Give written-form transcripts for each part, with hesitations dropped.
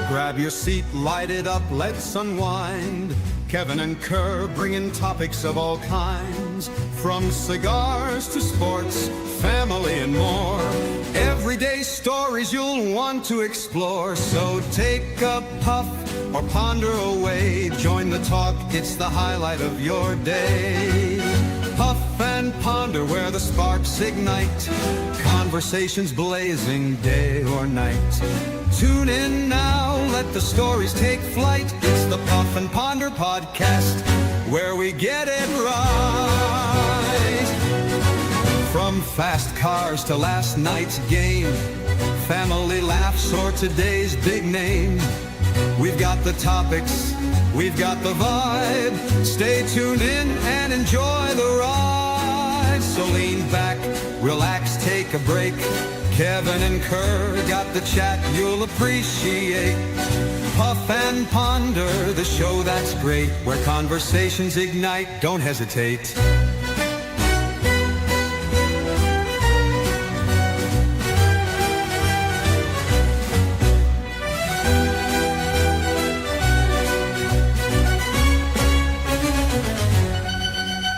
Grab your seat, light it up, let's unwind. Kevin and Kerr bringing topics of all kinds, from cigars to sports, family and more. Everyday stories you'll want to explore. So take a puff or ponder away. Join the talk, it's the highlight of your day. Puff and ponder where the sparks ignite. Conversations blazing day or night. Tune in now, let the stories take flight. It's the Puff and Ponder podcast, where we get it right. From fast cars to last night's game, family laughs or today's big name. We've got the topics, we've got the vibe. Stay tuned in and enjoy the ride. So lean back, relax, take a break. Kevin and Kerr got the chat you'll appreciate. Puff and Ponder, the show that's great, where conversations ignite. Don't hesitate.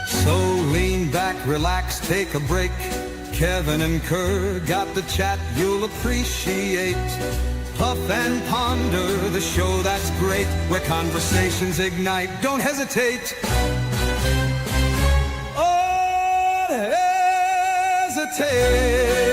So lean back, relax, take a break. Kevin and Kerr got the chat you'll appreciate. Puff and Ponder, the show that's great, where conversations ignite. Don't hesitate. Oh, hesitate.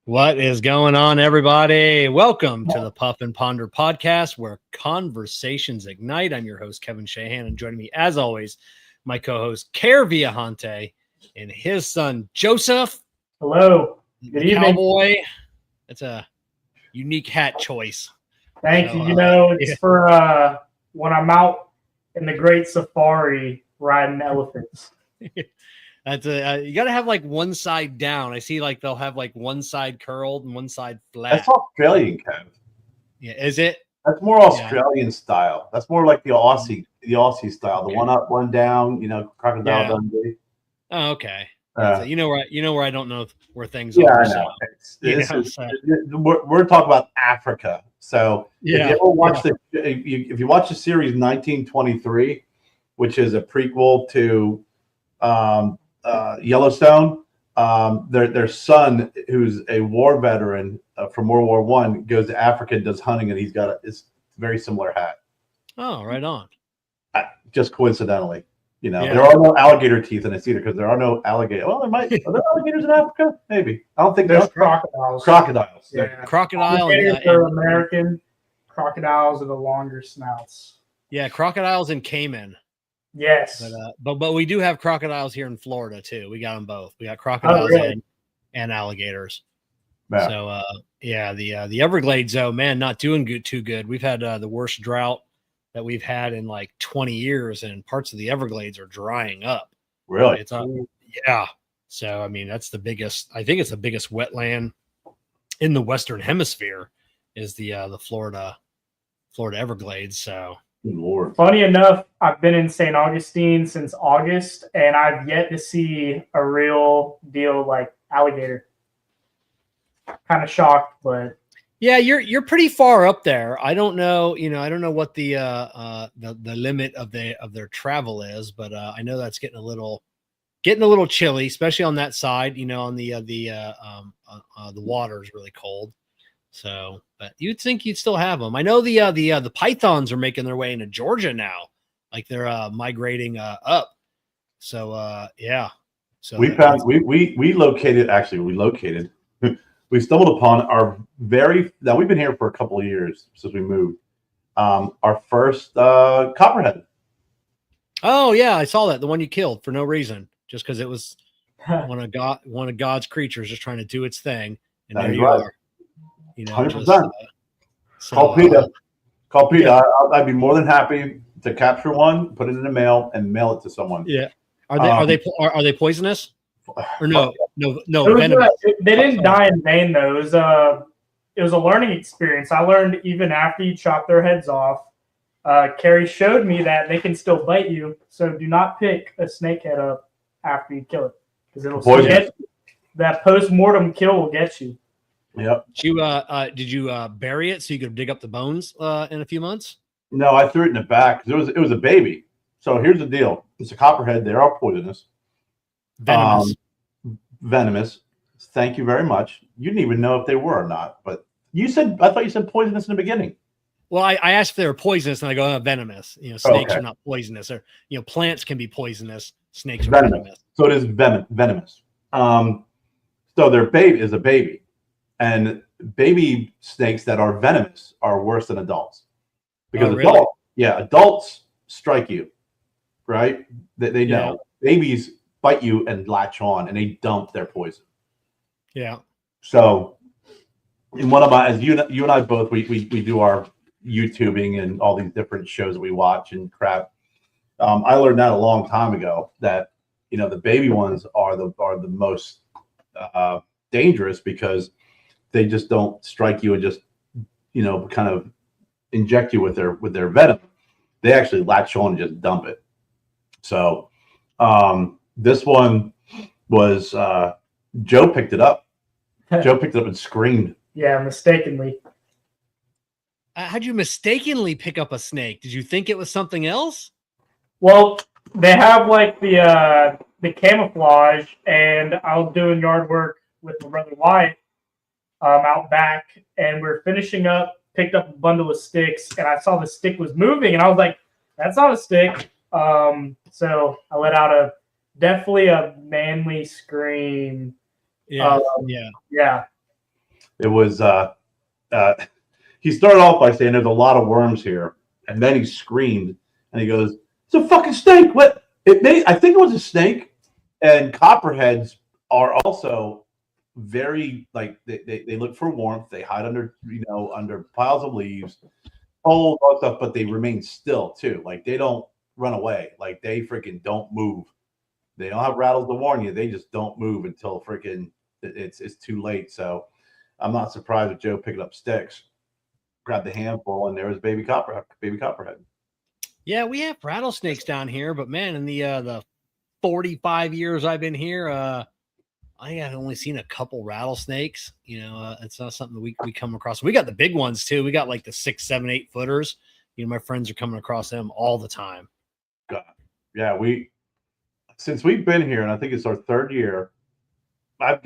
What is going on, everybody? Welcome to the Puff and Ponder podcast, where conversations ignite. I'm your host, Kevin Shahan, and joining me, as always, my co-host, Kerr Viajante, and his son, Joseph. Hello. Good evening. Cowboy. That's a unique hat choice. Thank you. You know, it's for when I'm out in the great safari riding elephants. That's you got to have like one side down. I see like they'll have like one side curled and one side flat. That's Australian, Kev. Yeah, is it? That's more Australian style. That's more like the Aussie style. The one up, one down. You know, crocodile Dundee. Oh, okay. So you know where I don't know where things yeah, are. I know. So. We're talking about Africa. So if you ever watch if you watch the series 1923, which is a prequel to Yellowstone, their son, who's a war veteran from World War I, goes to Africa and does hunting, and he's got it's a very similar hat. Oh, right on. Just coincidentally, you know, there are no alligator teeth in it either, because there are no alligators. Well, there might. Are there alligators in Africa? Maybe. I don't think there's crocodiles. Crocodiles. Yeah. Crocodile. They're American. Crocodiles are the longer snouts. Yeah, crocodiles in Cayman. Yes, but we do have crocodiles here in Florida too. We got them both. We got crocodiles and alligators. Yeah. So the Everglades, though, man, not doing too good. We've had the worst drought that we've had in like 20 years, and parts of the Everglades are drying up. Really? It's yeah. So I mean, that's the biggest. I think it's the biggest wetland in the Western Hemisphere is the Florida Everglades. So. Lord. Funny enough, I've been in St. Augustine since August, and I've yet to see a real deal like alligator. Kind of shocked, but yeah, you're pretty far up there. I don't know, I don't know what the limit of their travel is, but I know that's getting a little chilly, especially on that side. On the water is really cold. So, but you'd think you'd still have them. I know the pythons are making their way into Georgia now, like they're migrating up. So, yeah. So we located. We stumbled upon now we've been here for a couple of years since we moved. Our first copperhead. Oh yeah, I saw that. The one you killed for no reason, just because it was one of God's creatures just trying to do its thing, and there you are. 100%. Call Peter. Yeah. I'd be more than happy to capture one, put it in the mail, and mail it to someone. Yeah. Are they poisonous? Or no. They didn't die in vain though. It was a learning experience. I learned even after you chop their heads off, Kerry showed me that they can still bite you, so do not pick a snake head up after you kill it, because it'll still get you. That post-mortem kill will get you. Yep. Did you bury it so you could dig up the bones in a few months? No, I threw it in the back because it was a baby. So here's the deal: it's a copperhead. They are poisonous. Venomous. Venomous. Thank you very much. You didn't even know if they were or not, but I thought you said poisonous in the beginning. Well, I asked if they were poisonous, and I go, venomous. Snakes are not poisonous, or plants can be poisonous. Snakes are venomous. So it is venomous. So their baby is a baby, and baby snakes that are venomous are worse than adults, because adults strike you, right? They know. Babies bite you and latch on, and they dump their poison. Yeah. So in one of my, as you and I both, we do our YouTubing and all these different shows that we watch and crap. I learned that a long time ago that the baby ones are the most dangerous, because they just don't strike you and just kind of inject you with their venom. They actually latch on and just dump it. So this one was Joe picked it up. Joe picked it up and screamed. Yeah, mistakenly. How'd you mistakenly pick up a snake? Did you think it was something else? Well, they have like the camouflage, and I was doing yard work with my brother Wyatt out back, and we're finishing up, picked up a bundle of sticks, and I saw the stick was moving, and I was like, that's not a stick. So I let out definitely a manly scream. Yeah. Yeah. It was he started off by saying there's a lot of worms here, and then he screamed and he goes, "It's a fucking snake!" What? I think it was a snake. And copperheads are also very they look for warmth. They hide under under piles of leaves, all that stuff, but they remain still too. Like, they don't run away. Like, they freaking don't move. They don't have rattles to warn you. They just don't move until freaking it's too late. So I'm not surprised if Joe picked up sticks, grabbed the handful, and there was baby copperhead. Yeah, we have rattlesnakes down here, but man, in the 45 years I've been here, I have only seen a couple rattlesnakes. It's not something that we come across. We got the big ones too. We got like the 6, 7, 8 footers. My friends are coming across them all the time. God. Yeah, since we've been here, and I think it's our 3rd year, I've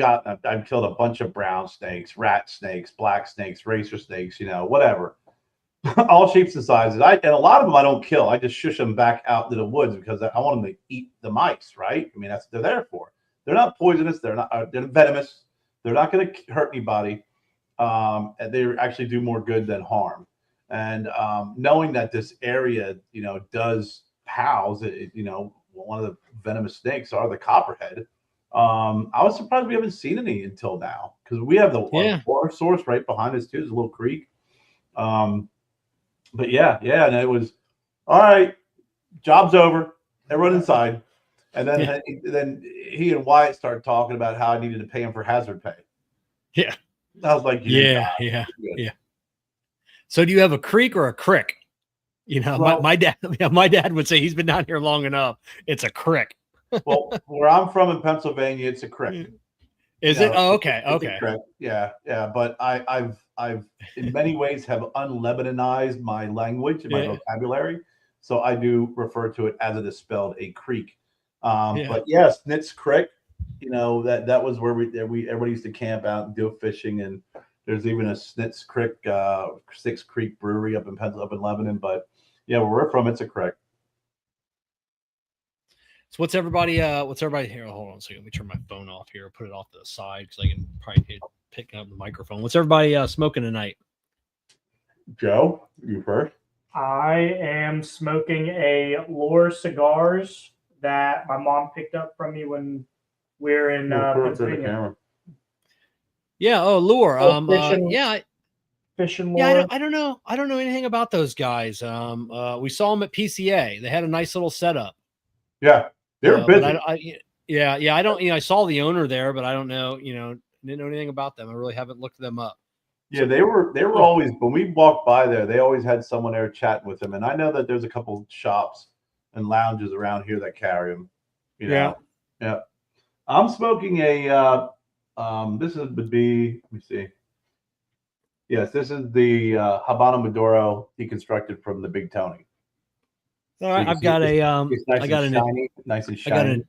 killed a bunch of brown snakes, rat snakes, black snakes, racer snakes, whatever. All shapes and sizes. And a lot of them I don't kill. I just shush them back out to the woods because I want them to eat the mice, right? I mean, that's what they're there for. They're not poisonous. They're venomous. They're not going to hurt anybody. And they actually do more good than harm. And knowing that this area, does house, one of the venomous snakes are the copperhead. I was surprised we haven't seen any until now, because we have the water source right behind us too. There's a little creek. But and it was all right. Job's over. Everyone inside. And then he and Wyatt started talking about how I needed to pay him for hazard pay. Yeah. I was like, yeah. So do you have a creek or a crick? My dad would say he's been down here long enough. It's a crick. Well, where I'm from in Pennsylvania, it's a crick. Is it? Oh, okay. Okay. Yeah. But I've in many ways have unlebanonized my language and my vocabulary, so I do refer to it as it is spelled, a creek. But yes, Snitz Creek. That was where everybody used to camp out and do fishing, and there's even a Snitz Creek, Six Creek Brewery up in Lebanon. But yeah, where we're from, it's a creek. So what's everybody here? Hold on a second. Let me turn my phone off here. Put it off to the side because I can probably pick up the microphone. What's everybody smoking tonight? Joe, you first. I am smoking a Lure cigars that my mom picked up from me when we were in Pennsylvania. Yeah. Oh, Lure. Fishing Lure. Yeah, I don't know. I don't know anything about those guys. We saw them at PCA. They had a nice little setup. Yeah. They're busy. I don't. I saw the owner there, but I don't know. Didn't know anything about them. I really haven't looked them up. Yeah, they were always, when we walked by there, they always had someone there chatting with them. And I know that there's a couple shops and lounges around here that carry them. You know, yeah. I'm smoking a. This would be. Let me see. Yes, this is the Habano Maduro deconstructed from the Big Tony. All right, I've got a It's nice I got and an shiny, nice and I got shiny. an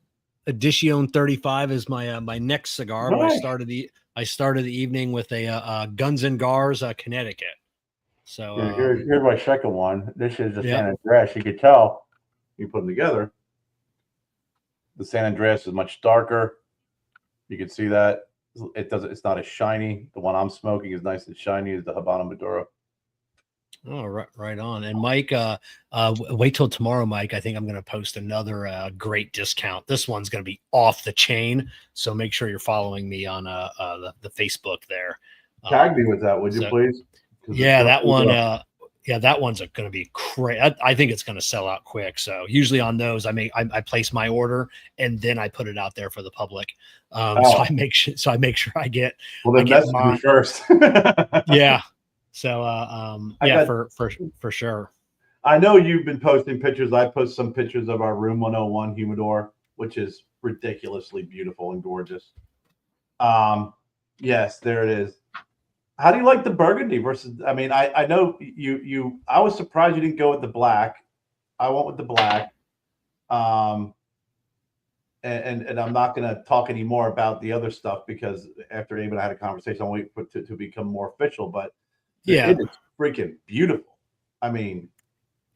Edition 35 as my my next cigar. But Nice. I started the evening with a Guns and Gars, Connecticut. So Yeah, here's my second one. This is the Yeah. San Andreas. You could tell you put them together. The San Andreas is much darker. You can see that it's not as shiny. The one I'm smoking is nice and shiny. Is the Habano Maduro. Oh, right on. And Mike, wait till tomorrow, Mike. I think I'm going to post another great discount. This one's going to be off the chain, so make sure you're following me on the Facebook there. Tag me with that, would you please? Yeah, that one. Yeah, that one's going to be great. I think it's going to sell out quick. So usually on those, I place my order and then I put it out there for the public. So I make sure I get. Well, then message me first. Yeah. So yeah, for sure. I know you've been posting pictures. I post some pictures of our room 101 humidor, which is ridiculously beautiful and gorgeous. Yes, there it is. How do you like the burgundy versus? I mean, I know you. I was surprised you didn't go with the black. I went with the black. And I'm not going to talk anymore about the other stuff because after Abe and I had a conversation, I'll wait for it to become more official. But yeah, it is freaking beautiful. I mean,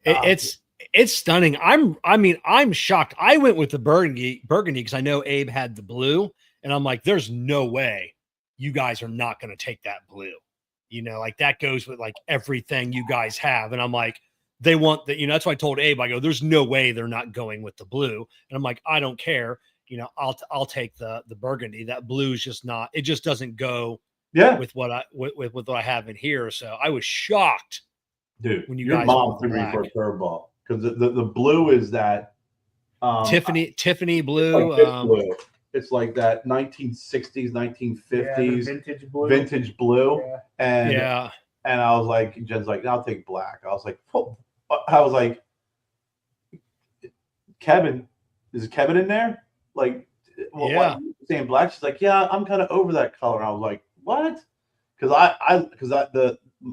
it's stunning. I'm shocked. I went with the burgundy because I know Abe had the blue, and I'm like, there's no way you guys are not going to take that blue. You know, like that goes with like everything you guys have. And I'm like, they want that, you know, that's why I told Abe, I go, there's no way they're not going with the blue. And I'm like, I don't care. You know, I'll take the burgundy. That blue is just not, it just doesn't go with what I have in here. So I was shocked. Dude, when you your guys mom threw me for a curveball because the blue is that Tiffany blue. Blue. It's like that 1960s, 1950s vintage blue. Yeah. And I was like, Jen's like, I'll take black. I was like, Kevin, is Kevin in there? Like, well, yeah, saying black. She's like, yeah, I'm kind of over that color. I was like, what? Because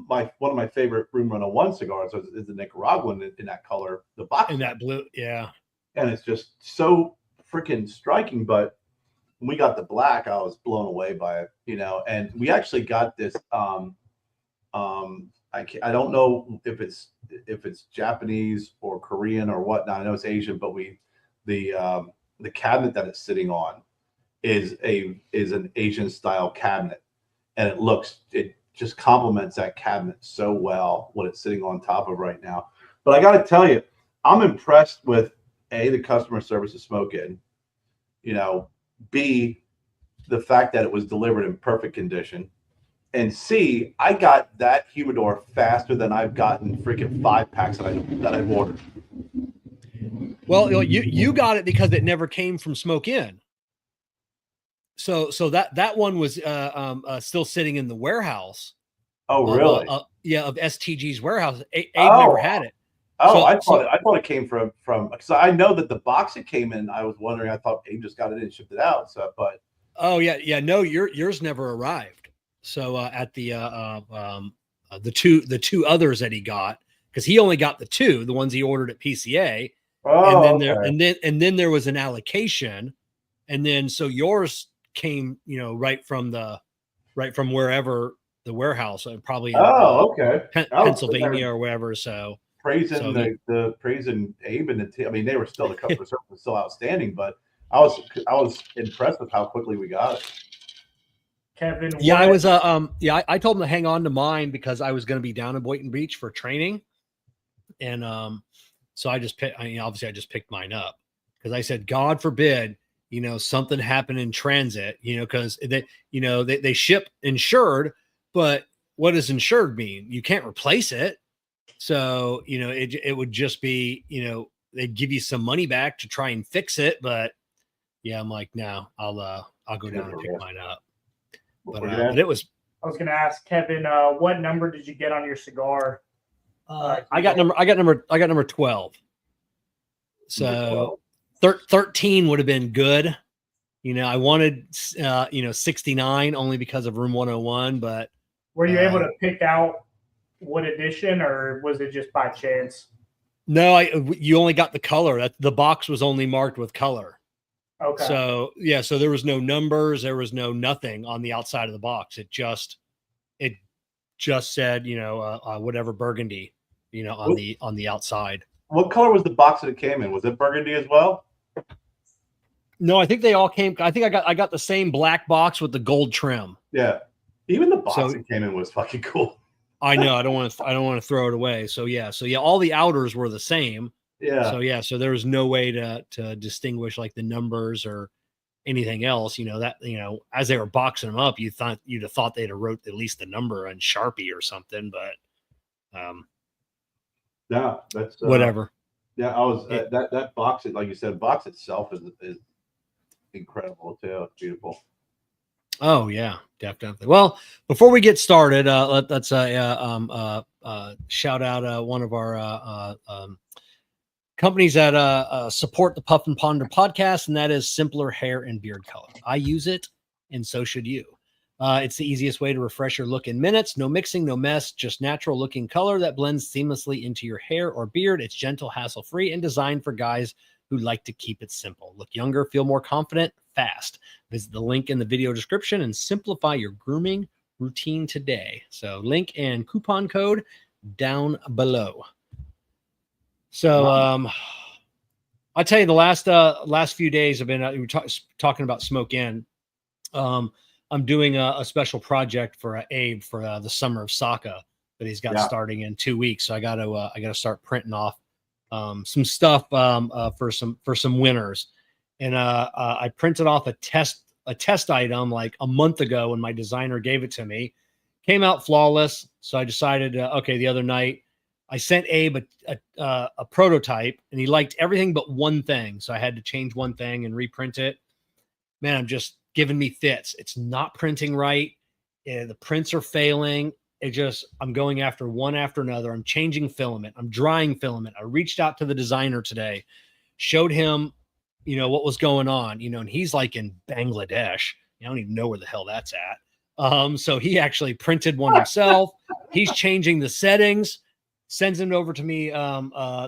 one of my favorite Room 101 cigars is the Nicaraguan in that color, the box in that blue, yeah. And it's just so freaking striking. But when we got the black, I was blown away by it, you know. And we actually got this. I don't know if it's Japanese or Korean or whatnot. I know it's Asian, but the cabinet that it's sitting on is an Asian style cabinet, and it just complements that cabinet so well what it's sitting on top of right now. But I got to tell you, I'm impressed with the customer service of Smoke Inn, you know, B, the fact that it was delivered in perfect condition, and C, I got that humidor faster than I've gotten freaking 5-packs that I've ordered. Well, you got it because it never came from Smoke Inn. So that one was still sitting in the warehouse. Oh, really? Of STG's warehouse. Abe never had it. Oh, I thought it came from because I know that the box it came in. I was wondering. I thought Abe just got it in and shipped it out. So, but no, yours never arrived. So at the two others that he got, because he only got the ones he ordered at PCA. Oh, and then there was an allocation, and then so yours came, you know, right from wherever the warehouse, probably in Pennsylvania or wherever. So praising Abe and the team. I mean, they were still, the customer service was still outstanding, but I was impressed with how quickly we got it. Kevin, I was I told him to hang on to mine because I was going to be down in Boynton Beach for training, and so I just picked. I mean, obviously, I just picked mine up because I said, God forbid, you know, something happened in transit, you know, because they ship insured, but what does insured mean? You can't replace it. So, you know, it would just be, you know, they'd give you some money back to try and fix it. But yeah, I'm like, no, I'll go down and pick mine up. But it was I was going to ask Kevin, what number did you get on your cigar? I got number 12. So 13 would have been good. You know, I wanted 69 only because of room 101, but were you able to pick out what edition, or was it just by chance? No, you only got the color. That the box was only marked with color. Okay. So yeah, so there was no numbers, there was no nothing on the outside of the box. It just said, whatever burgundy, on the outside. What color was the box that it came in? Was it burgundy as well? No, I think they all came. I think I got the same black box with the gold trim. Yeah, even the box it came in was fucking cool. I know. I don't want to throw it away. So yeah, all the outers were the same. Yeah. So there was no way to distinguish like the numbers or anything else. As they were boxing them up, you'd have thought they'd have wrote at least the number on Sharpie or something, but yeah, that's whatever. Yeah, that box, like you said, box itself is incredible too. It's beautiful. Oh yeah, definitely. Well, before we get started, let's shout out one of our companies that support the Puff and Ponder podcast, and that is Simpler Hair and Beard Color. I use it, and so should you. It's the easiest way to refresh your look in minutes. No mixing, no mess, just natural looking color that blends seamlessly into your hair or beard. It's gentle, hassle-free, and designed for guys who like to keep it simple. Look younger, feel more confident, fast. Visit the link in the video description and simplify your grooming routine today. So link and coupon code down below. So I tell you, the last few days have been we were talking about Smoke Inn. I'm doing a special project for Abe for the summer of Saka that he's got starting in 2 weeks. So I got to start printing off some stuff for some winners, and I printed off a test item like a month ago when my designer gave it to me. Came out flawless, so I decided the other night I sent Abe a prototype, and he liked everything but one thing, so I had to change one thing and reprint it. Man, I'm just giving me fits. It's not printing right. The prints are failing. I'm going after one after another. I'm changing filament. I'm drying filament. I reached out to the designer today, showed him, what was going on, and he's like in Bangladesh. I don't even know where the hell that's at. So he actually printed one himself. He's changing the settings, sends it over to me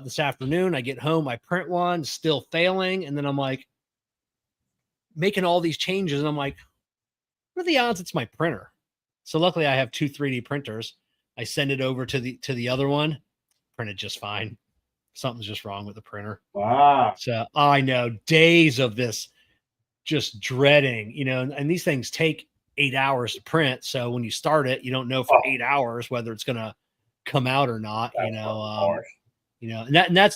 this afternoon. I get home, I print one, still failing. And then I'm like making all these changes. And I'm like, what are the odds it's my printer? So luckily I have 2 3D printers. I send it over to the other one, printed just fine. Something's just wrong with the printer. Wow. So I know days of this just dreading, and these things take 8 hours to print. So when you start it, you don't know for 8 hours whether it's going to come out or not,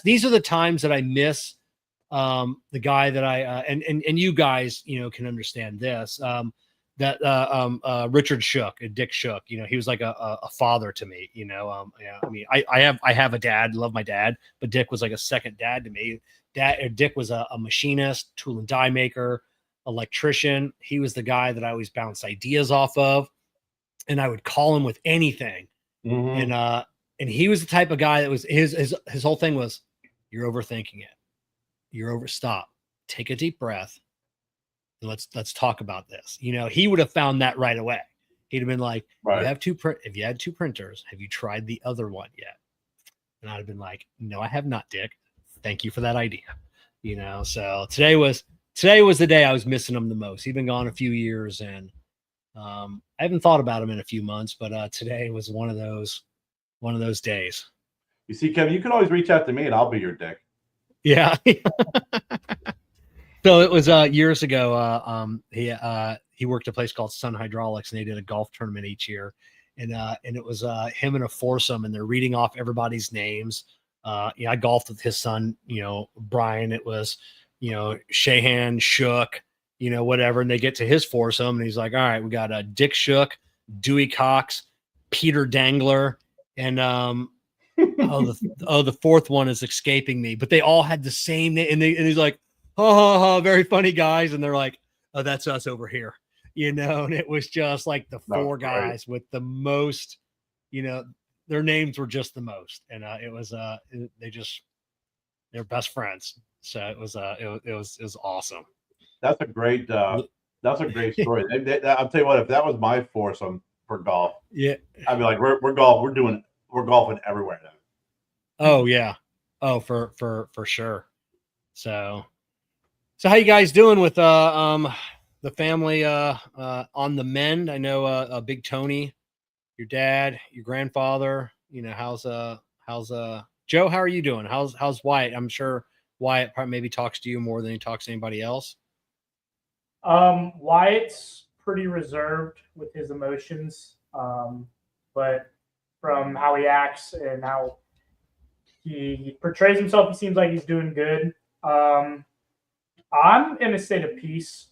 these are the times that I miss the guy that I and you guys, can understand this. Richard Shook, Dick Shook, he was like a father to me, I have a dad, love my dad, but Dick was like a second dad to me. Dick was a machinist, tool and die maker, electrician. He was the guy that I always bounced ideas off of, and I would call him with anything. Mm-hmm. And he was the type of guy that was his whole thing was, you're overthinking it. Stop, take a deep breath. Let's talk about this. He would have found that right away. He'd have been like, right. If you had 2 printers, have you tried the other one yet? And I'd have been like, no, I have not, Dick. Thank you for that idea. So today was the day I was missing him the most. He'd been gone a few years, and I haven't thought about him in a few months, but today was one of those days. You see, Kevin, you can always reach out to me and I'll be your Dick. Yeah. So it was years ago. He worked at a place called Sun Hydraulics, and they did a golf tournament each year, and it was him and a foursome, and they're reading off everybody's names. I golfed with his son, Brian. It was, Shahan, Shook, whatever, and they get to his foursome, and he's like, all right, we got Dick Shook, Dewey Cox, Peter Dangler, and the fourth one is escaping me, but they all had the same name, and he's like, oh, very funny guys. And they're like, oh, that's us over here. and it was just like the That was four great. guys with the most, their names were just the most, and it was they're best friends. So it was awesome. That's a great story. I'll tell you what, if that was my foursome for golf, Yeah. I'd be like, we're golfing everywhere now. Oh yeah. Oh, for sure. So how you guys doing with the family on the mend? I know Big Tony, your dad, your grandfather, how's Joe, how are you doing? How's Wyatt? I'm sure Wyatt probably maybe talks to you more than he talks to anybody else. Wyatt's pretty reserved with his emotions, but from how he acts and how he portrays himself, he seems like he's doing good. I'm in a state of peace,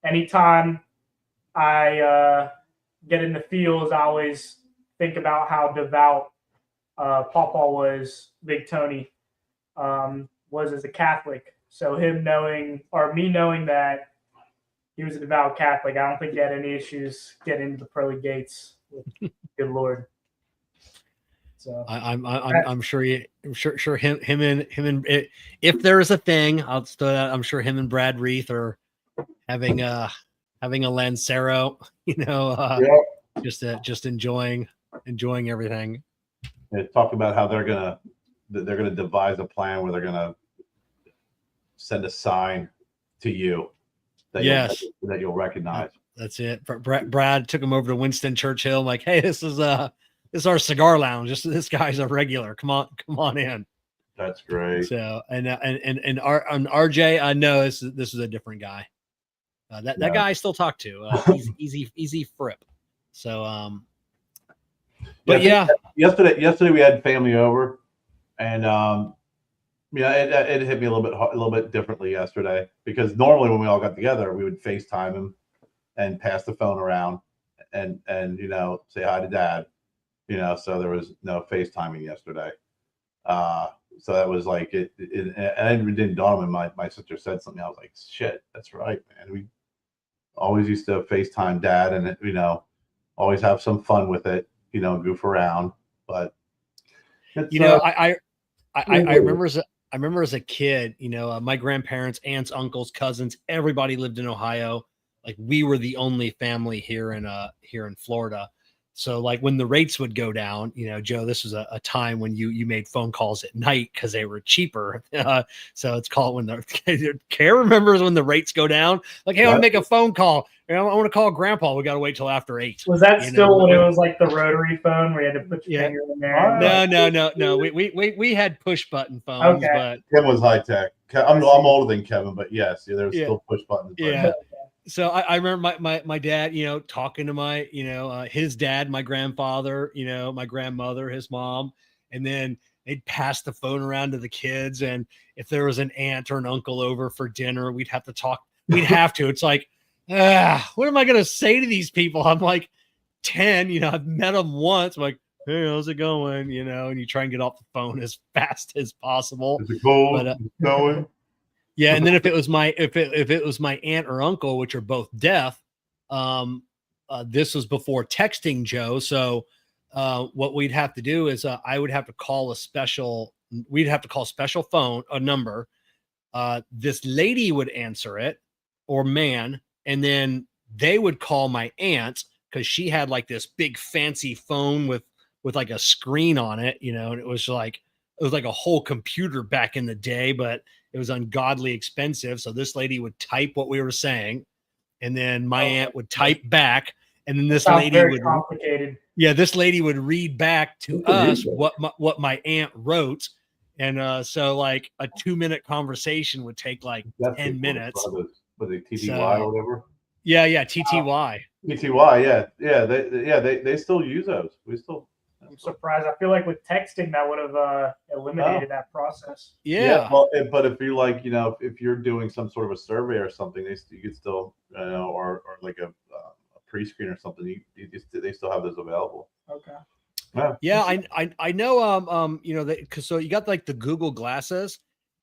anytime I get in the fields, I always think about how devout Papa was, Big Tony was as a Catholic. So me knowing that he was a devout Catholic, I don't think he had any issues getting into the pearly gates with good Lord. So I'm sure him and if there is a thing, I'm sure him and Brad Reith are having a Lancero, just enjoying everything. They talk about how they're gonna devise a plan where they're gonna send a sign to you that you'll recognize. That's it. Brad took him over to Winston Churchill. Like, hey, this is our cigar lounge. This guy's a regular. Come on in. That's great. So and RJ, I know this is a different guy. That guy I still talk to. Easy frip. So but yesterday we had family over, and it hit me a little bit differently yesterday, because normally when we all got together, we would FaceTime him and pass the phone around and say hi to Dad, so there was no FaceTiming yesterday. So that was like it didn't dawn on me. My sister said something. I was like, shit, that's right, man. We always used to FaceTime Dad, and always have some fun with it, goof around. But I remember as a kid, my grandparents, aunts, uncles, cousins, everybody lived in Ohio. Like, we were the only family here in Florida. So like when the rates would go down, Joe, this was a time when you made phone calls at night because they were cheaper. So it's called when the Kerr remembers when the rates go down. Like, hey, I want to make a phone call. I want to call Grandpa. We got to wait till after 8. Was that still when it was like the rotary phone where you had to put your finger in there? No. We had push button phones, okay. But Kevin was high tech. I'm older than Kevin, but yes, there was still push buttons. Yeah. So I remember my dad, talking to my, his dad, my grandfather, my grandmother, his mom, and then they'd pass the phone around to the kids. And if there was an aunt or an uncle over for dinner, we'd have to talk. It's like, what am I going to say to these people? I'm like 10, I've met them once. I'm like, hey, how's it going? And you try and get off the phone as fast as possible. Is it cold? Going? Yeah, and then if it was my aunt or uncle, which are both deaf, this was before texting, Joe. So what we'd have to do is I would have to call special phone, a number. This lady would answer it, or man, and then they would call my aunt, because she had like this big fancy phone with like a screen on it, and it was like a whole computer back in the day, but it was ungodly expensive. So this lady would type what we were saying, and then my aunt would type back, and then this lady would complicated. Yeah, this lady would read back to us what my aunt wrote. And so like a 2-minute conversation would take like 10 minutes. Was it TTY or whatever? Yeah, TTY. TTY, yeah. They still use those. I'm surprised. I feel like with texting that would have eliminated that process. Yeah. Well, but if you like, if you're doing some sort of a survey or something, you could still, or like a pre-screen or something. They still have those available. Okay. Yeah, I know. Because so you got like the Google glasses,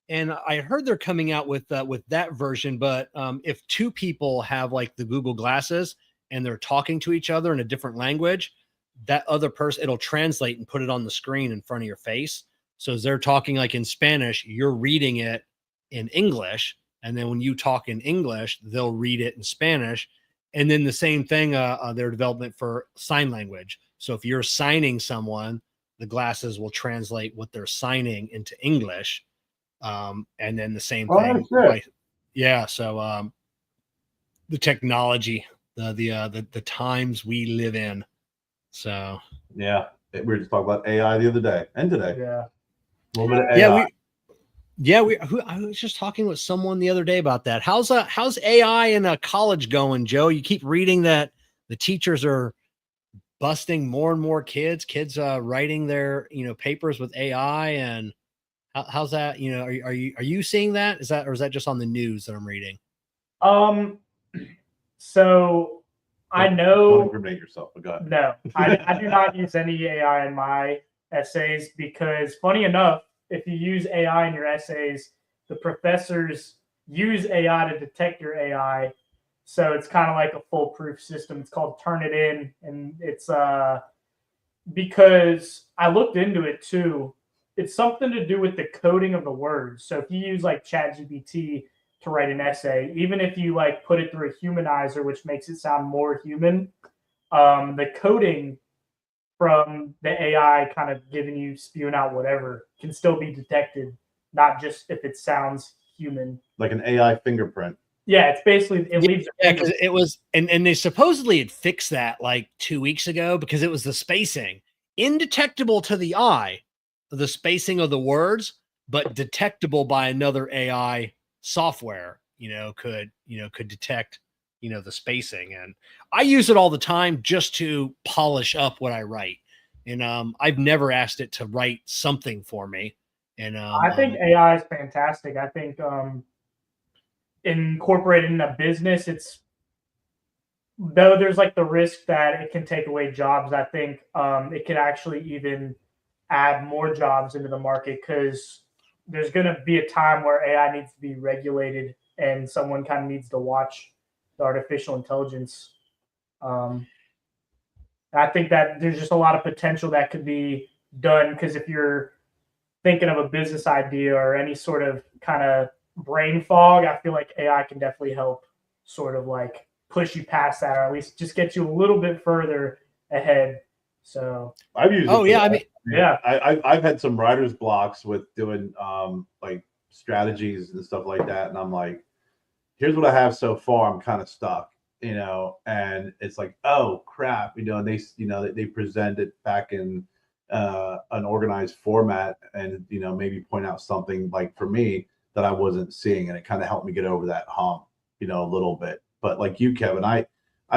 and I heard they're coming out with that version. But if two people have like the Google glasses and they're talking to each other in a different language, that other person, it'll translate and put it on the screen in front of your face. So as they're talking like in Spanish, you're reading it in English, and then when you talk in English, they'll read it in Spanish. And then the same thing, their development for sign language. So if you're signing someone, the glasses will translate what they're signing into English. And then the same thing. Yeah. So the technology, the times we live in. So yeah, we were just talking about AI the other day and today. Yeah. A little bit of AI. I was just talking with someone the other day about that. How's AI in college going, Joe? You keep reading that the teachers are busting more and more kids writing their papers with AI, and how's that? Are you seeing that? Or is that just on the news that I'm reading? So I know. Don't incriminate yourself, but go ahead. No, I do not use any AI in my essays because, funny enough, if you use AI in your essays, the professors use AI to detect your AI. So it's kind of like a foolproof system. It's called Turnitin, and it's because I looked into it too. It's something to do with the coding of the words. So if you use like ChatGPT to write an essay, even if you like put it through a humanizer, which makes it sound more human, the coding from the AI kind of giving you spewing out whatever can still be detected, not just if it sounds human. Like an AI fingerprint. Yeah, it's basically it leaves. Yeah, because it was, and they supposedly had fixed that like 2 weeks ago because it was the spacing, indetectable to the eye, the spacing of the words, but detectable by another AI software. Could detect the spacing, and I use it all the time just to polish up what I write. And I've never asked it to write something for me. And I think AI is fantastic. I think incorporated in a business, it's though there's like the risk that it can take away jobs. I think it could actually even add more jobs into the market because there's going to be a time where AI needs to be regulated and someone kind of needs to watch the artificial intelligence. I think that there's just a lot of potential that could be done because if you're thinking of a business idea or any sort of kind of brain fog, I feel like AI can definitely help sort of like push you past that, or at least just get you a little bit further ahead. So I've used. Oh yeah, I mean, yeah, I've had some writer's blocks with doing like strategies and stuff like that, and I'm like, here's what I have so far. I'm kind of stuck, and it's like, oh crap, and they present it back in an organized format, and maybe point out something like for me that I wasn't seeing, and it kind of helped me get over that hump, a little bit. But like you, Kevin, I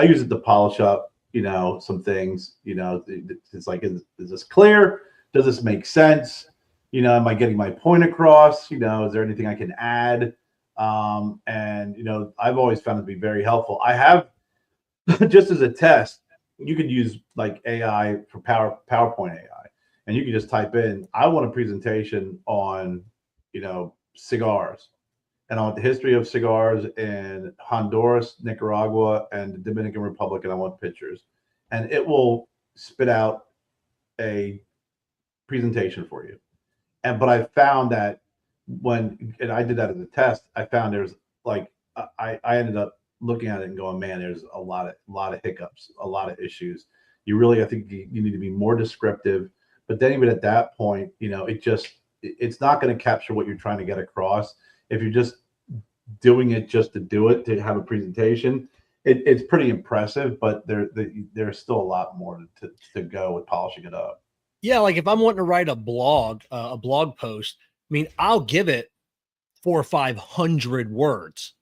use it to polish up, some things. It's like, is this clear? Does this make sense? Am I getting my point across? Is there anything I can add? And I've always found it to be very helpful. I have just as a test, you could use like AI for PowerPoint AI, and you can just type in, I want a presentation on, cigars and on the history of cigars in Honduras, Nicaragua, and the Dominican Republic, and I want pictures. And it will spit out a presentation for you. But I found that and I did that as a test, I found there's like, I ended up looking at it and going, man, there's a lot of hiccups, a lot of issues. I think you need to be more descriptive. But then even at that point, it's not going to capture what you're trying to get across. If you're just doing it just to do it, to have a presentation, it's pretty impressive, but there's still a lot more to go with polishing it up. Yeah, like if I'm wanting to write a blog post, I mean, I'll give it 400 or 500 words,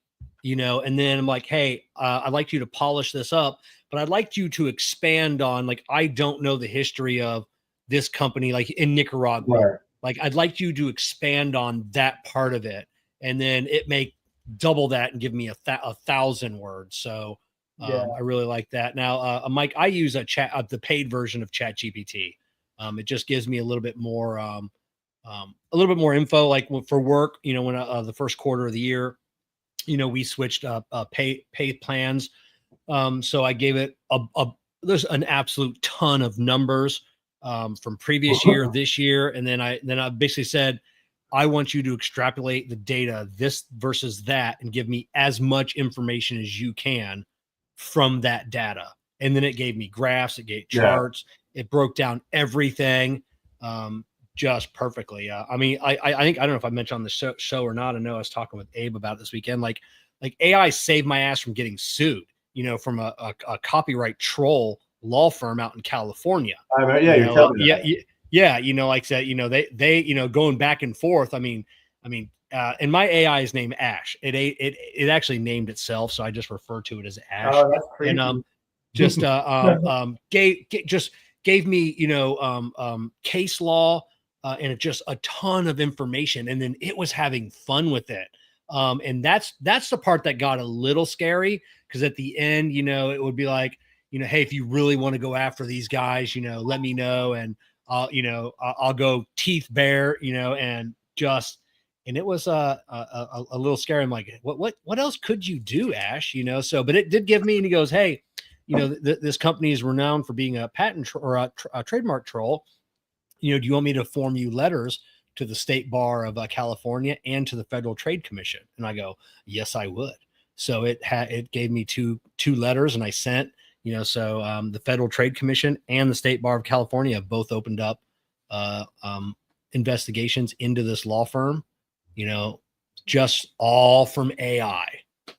and then I'm like, hey, I'd like you to polish this up, but I'd like you to expand on, like, I don't know the history of this company, like in Nicaragua. Right. Like, I'd like you to expand on that part of it. And then it may double that and give me 1,000 words. So I really like that. Now, Mike, I use the paid version of ChatGPT. It just gives me a little bit more a little bit more info, like for work, you know, when the first quarter of the year, you know, we switched pay plans. So I gave it there's an absolute ton of numbers from previous year, this year, and then I basically said, I want you to extrapolate the data, this versus that, and give me as much information as you can from that data. And then it gave me graphs, it gave charts, it broke down everything just perfectly. I mean, I think, I don't know if I mentioned on the show or not. I know I was talking with Abe about it this weekend. Like AI saved my ass from getting sued, you know, from a copyright troll law firm out in California. I mean, yeah, you're telling me. Yeah, you know, like I said, you know, they, you know, going back and forth. I mean, and my AI is named Ash. It actually named itself, so I just refer to it as Ash. Oh, that's creepy. And just gave me, you know, case law and just a ton of information, and then it was having fun with it. And that's the part that got a little scary, because at the end, you know, it would be like, you know, hey, if you really want to go after these guys, you know, let me know, and you know, I'll go teeth bare, you know, and it was a little scary. I'm like, what else could you do, Ash? You know, so, but it did give me, and he goes, hey, you know, this company is renowned for being a patent or a trademark troll. You know, do you want me to form you letters to the State Bar of California and to the Federal Trade Commission? And I go, yes, I would. So it gave me two letters, and I sent, you know, so the Federal Trade Commission and the State Bar of California have both opened up investigations into this law firm, you know, just all from AI,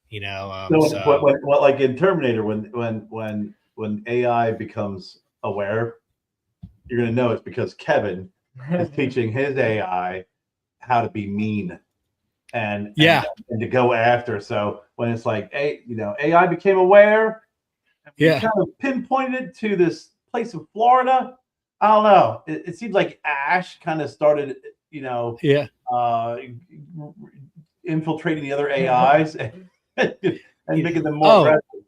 you know. What like in Terminator, when AI becomes aware, you're going to know it's because Kevin is teaching his AI how to be mean and to go after. So when it's like, you know, AI became aware, kind of pinpointed it to this place in Florida. I don't know. It seems like Ash kind of started, you know, infiltrating the other AIs and making them more aggressive.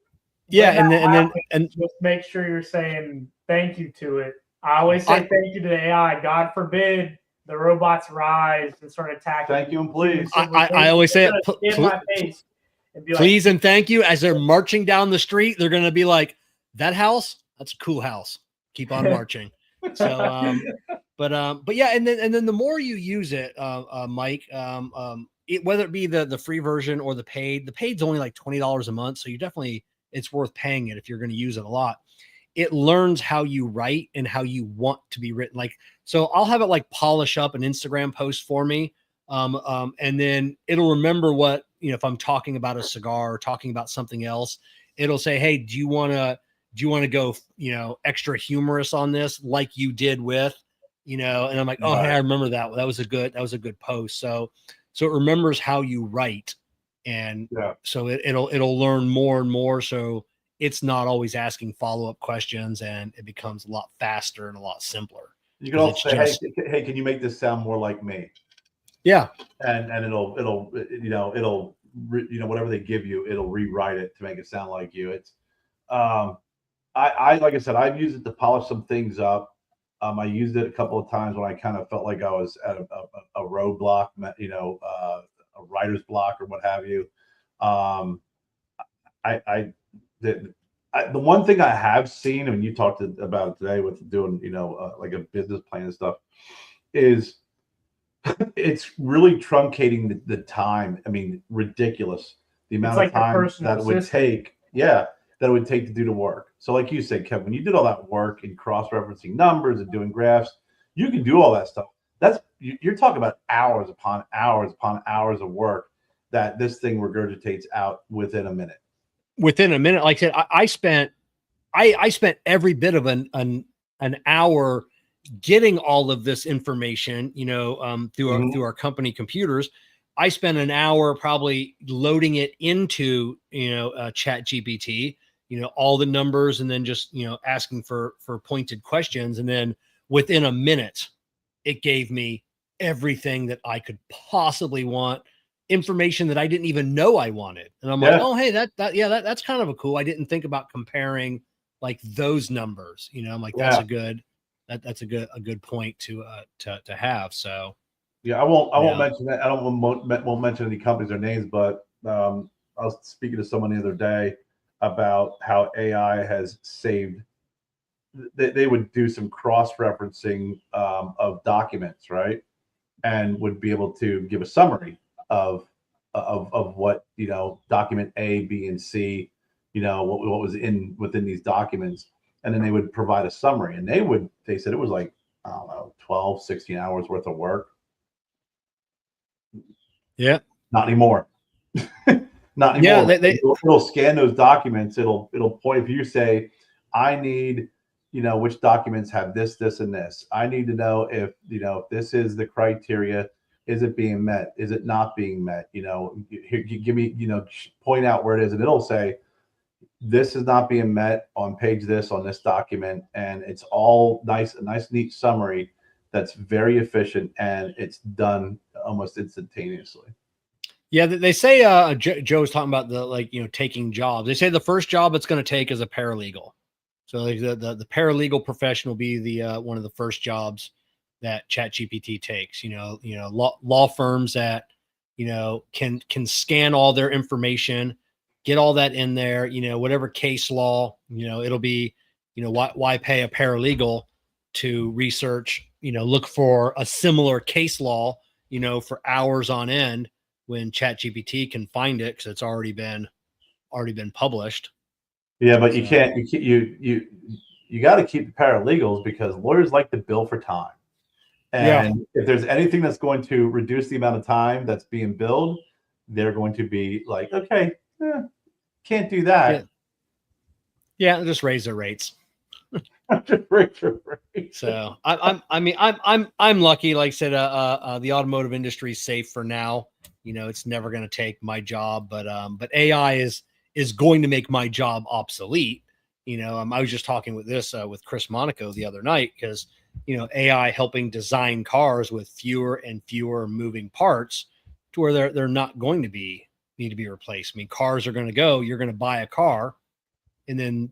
Yeah, and then just make sure you're saying thank you to it. I always say thank you to the AI. God forbid the robots rise and start attacking. Thank you and please. I always say it. Please and thank you. As they're marching down the street, they're going to be like, that house, that's a cool house. Keep on marching. So, but yeah, and then the more you use it, Mike, whether it be the free version or the paid's only like $20 a month. So it's worth paying it if you're going to use it a lot. It learns how you write and how you want to be written. Like, so I'll have it like polish up an Instagram post for me. And then it'll remember what, you know, if I'm talking about a cigar or talking about something else, it'll say, hey, do you want to go, you know, extra humorous on this, like you did with, you know? And I'm like, oh, hey, I remember that. That was a good post. So it remembers how you write. And so it'll learn more and more. So it's not always asking follow-up questions, and it becomes a lot faster and a lot simpler. You can also say, hey, can you make this sound more like me? Yeah. And it'll whatever they give you, it'll rewrite it to make it sound like you. It's I like I said, I've used it to polish some things up. I used it a couple of times when I kind of felt like I was at a roadblock, you know, a writer's block or what have you. The one thing I have seen, and you talked about it today with doing, you know, like a business plan and stuff, is it's really truncating the time. I mean, ridiculous the amount of time that it would take. Yeah, that it would take to do the work. So, like you said, Kevin, when you did all that work and cross-referencing numbers and doing graphs, you can do all that stuff. You're talking about hours upon hours upon hours of work that this thing regurgitates out within a minute. Within a minute, like I said, I spent every bit of an hour getting all of this information, you know, through our company computers. I spent an hour probably loading it into, you know, Chat GPT, you know, all the numbers, and then just, you know, asking for pointed questions. And then within a minute, it gave me everything that I could possibly want, information that I didn't even know I wanted. And I'm like, oh, hey, that's kind of a cool. I didn't think about comparing like those numbers, you know. I'm like, that's a good point to have. So Yeah, I won't Yeah. mention that. I won't mention any companies or names, but I was speaking to someone the other day about how AI has saved. They would do some cross referencing of documents, right, and would be able to give a summary of of what document A, B, and C, what was in within these documents, and then they would provide a summary, and they said it was like, I don't know, 12, 16 hours worth of work. Yeah. Not anymore. Not Yeah. anymore. It'll scan those documents. It'll point, if you say, I need, which documents have this, this, and this. I need to know if, if this is the criteria, is it being met? Is it not being met? Here, give me, point out where it is, and it'll say, this is not being met on page this on this document, and it's all nice, a nice, neat summary that's very efficient, and it's done almost instantaneously. Yeah, they say Joe was talking about the taking jobs. They say the first job it's going to take is a paralegal. So like the paralegal profession will be the one of the first jobs that ChatGPT takes. Law firms that can scan all their information, get all that in there. Whatever case law, it'll be why pay a paralegal to research, look for a similar case law, for hours on end, when ChatGPT can find it because it's already been published. Yeah, but you can't. You got to keep the paralegals because lawyers like to bill for time. And if there's anything that's going to reduce the amount of time that's being billed, they're going to be like, okay, can't do that. Yeah, just raise their rates. So I'm lucky. Like I said, the automotive industry is safe for now. It's never going to take my job, but AI is going to make my job obsolete. I was just talking with Chris Monaco the other night because AI helping design cars with fewer and fewer moving parts to where they're not going to need to be replaced. I mean, cars are going to go. You're going to buy a car, and then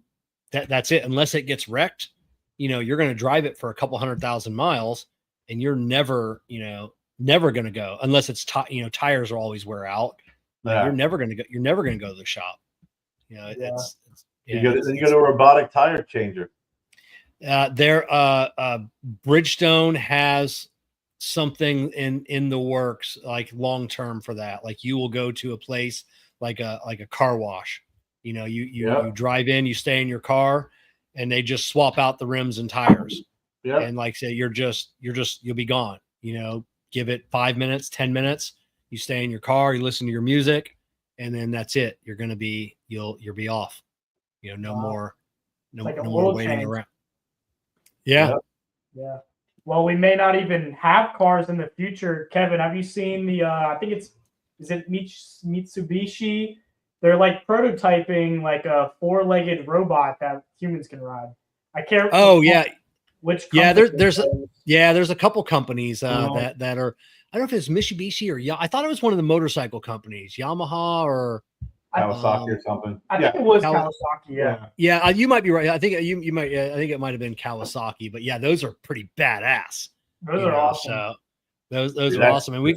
that's it. Unless it gets wrecked, you're going to drive it for a couple 100,000 miles, and you're never going to go unless it's tires are always wear out. Yeah. You're never going to go. You're never going to go to the shop. You go to a robotic tire changer. Bridgestone has something in the works, like long term for that. Like you will go to a place like a car wash. You drive in, you stay in your car, and they just swap out the rims and tires. Yeah. And like say you'll be gone. Give it 5 minutes, 10 minutes. You stay in your car, you listen to your music, and then that's it. You'll be off. No more waiting around. Yeah. Yeah. Well, we may not even have cars in the future. Kevin, have you seen the I think is it Mitsubishi? They're like prototyping like a 4-legged robot that humans can ride. I can't. Oh yeah. Which there's a couple companies that are, I don't know if it's Mitsubishi or I thought it was one of the motorcycle companies, Yamaha or Kawasaki or something. I think it was Kawasaki. Yeah, you might be right. I think you might. I think it might have been Kawasaki, but yeah, those are pretty badass. Those are awesome. So those are awesome. And we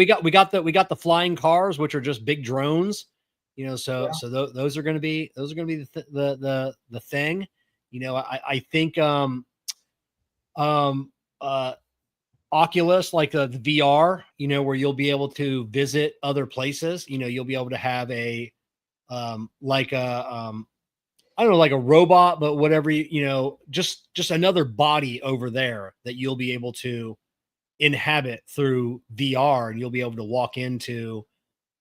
got the flying cars, which are just big drones. So those are going to be the thing. I think Oculus, like the VR, where you'll be able to visit other places. You'll be able to have a like a I don't know, like a robot, but whatever, just another body over there that you'll be able to inhabit through VR, and you'll be able to walk into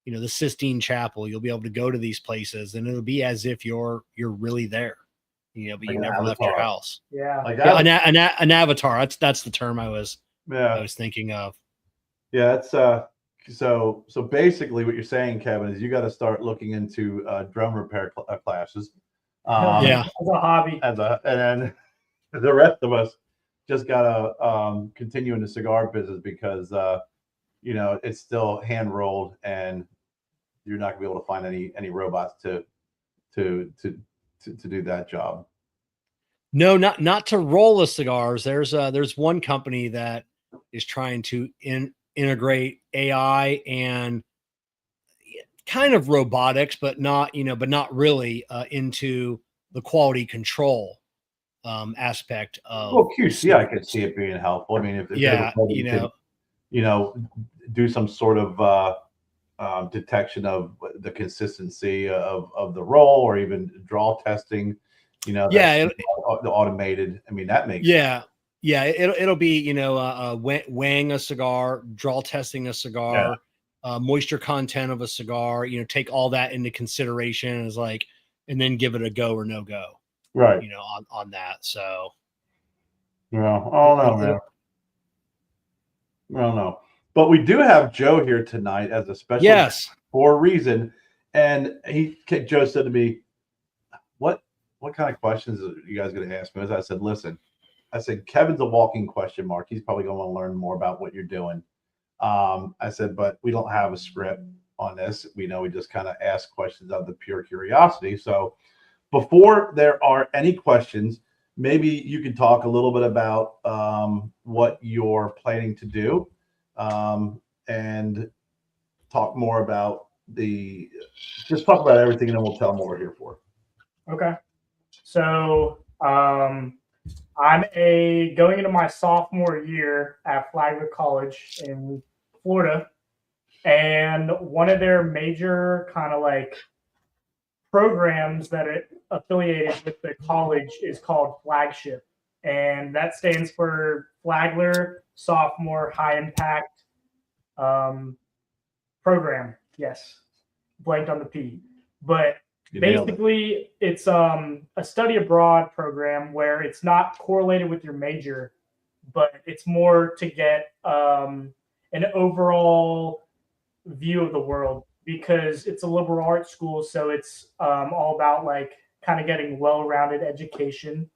the Sistine Chapel. You'll be able to go to these places, and it'll be as if you're really there. But like you never left your house. Yeah. Like an avatar. That's the term I was thinking of. Yeah, it's so basically what you're saying, Kevin, is you got to start looking into drone repair classes. As a hobby. And then the rest of us just gotta continue in the cigar business because it's still hand rolled, and you're not gonna be able to find any robots to do that job. No, not to roll the cigars. There's one company that is trying to integrate AI and kind of robotics, but not, but not really into the quality control aspect of Well, QC, I could cigars. see it being helpful. I mean, if they were Yeah, hoping to, do some sort of detection of the consistency of the roll, or even draw testing, yeah, the automated. I mean, that makes sense. yeah. It'll be weighing a cigar, draw testing a cigar, moisture content of a cigar. Take all that into consideration as and then give it a go or no go. Right. On that. So. Well, I don't know, man. I don't know. But we do have Joe here tonight as a special guest for a reason. And Joe said to me, what kind of questions are you guys going to ask me? As I said, listen, Kevin's a walking question mark. He's probably going to want to learn more about what you're doing. I said, but we don't have a script on this. We just kind of ask questions out of the pure curiosity. So before there are any questions, maybe you can talk a little bit about what you're planning to do, and talk more about just talk about everything, and then we'll tell them what we're here for. Okay. So I'm going into my sophomore year at Flagler College in Florida, and one of their major kind of programs that are affiliated with the college is called Flagship, and that stands for Flagler Sophomore High Impact Program. Yes, blanked on the P, but basically it's a study abroad program where it's not correlated with your major, but it's more to get an overall view of the world, because it's a liberal arts school. So it's all about kind of getting well-rounded education.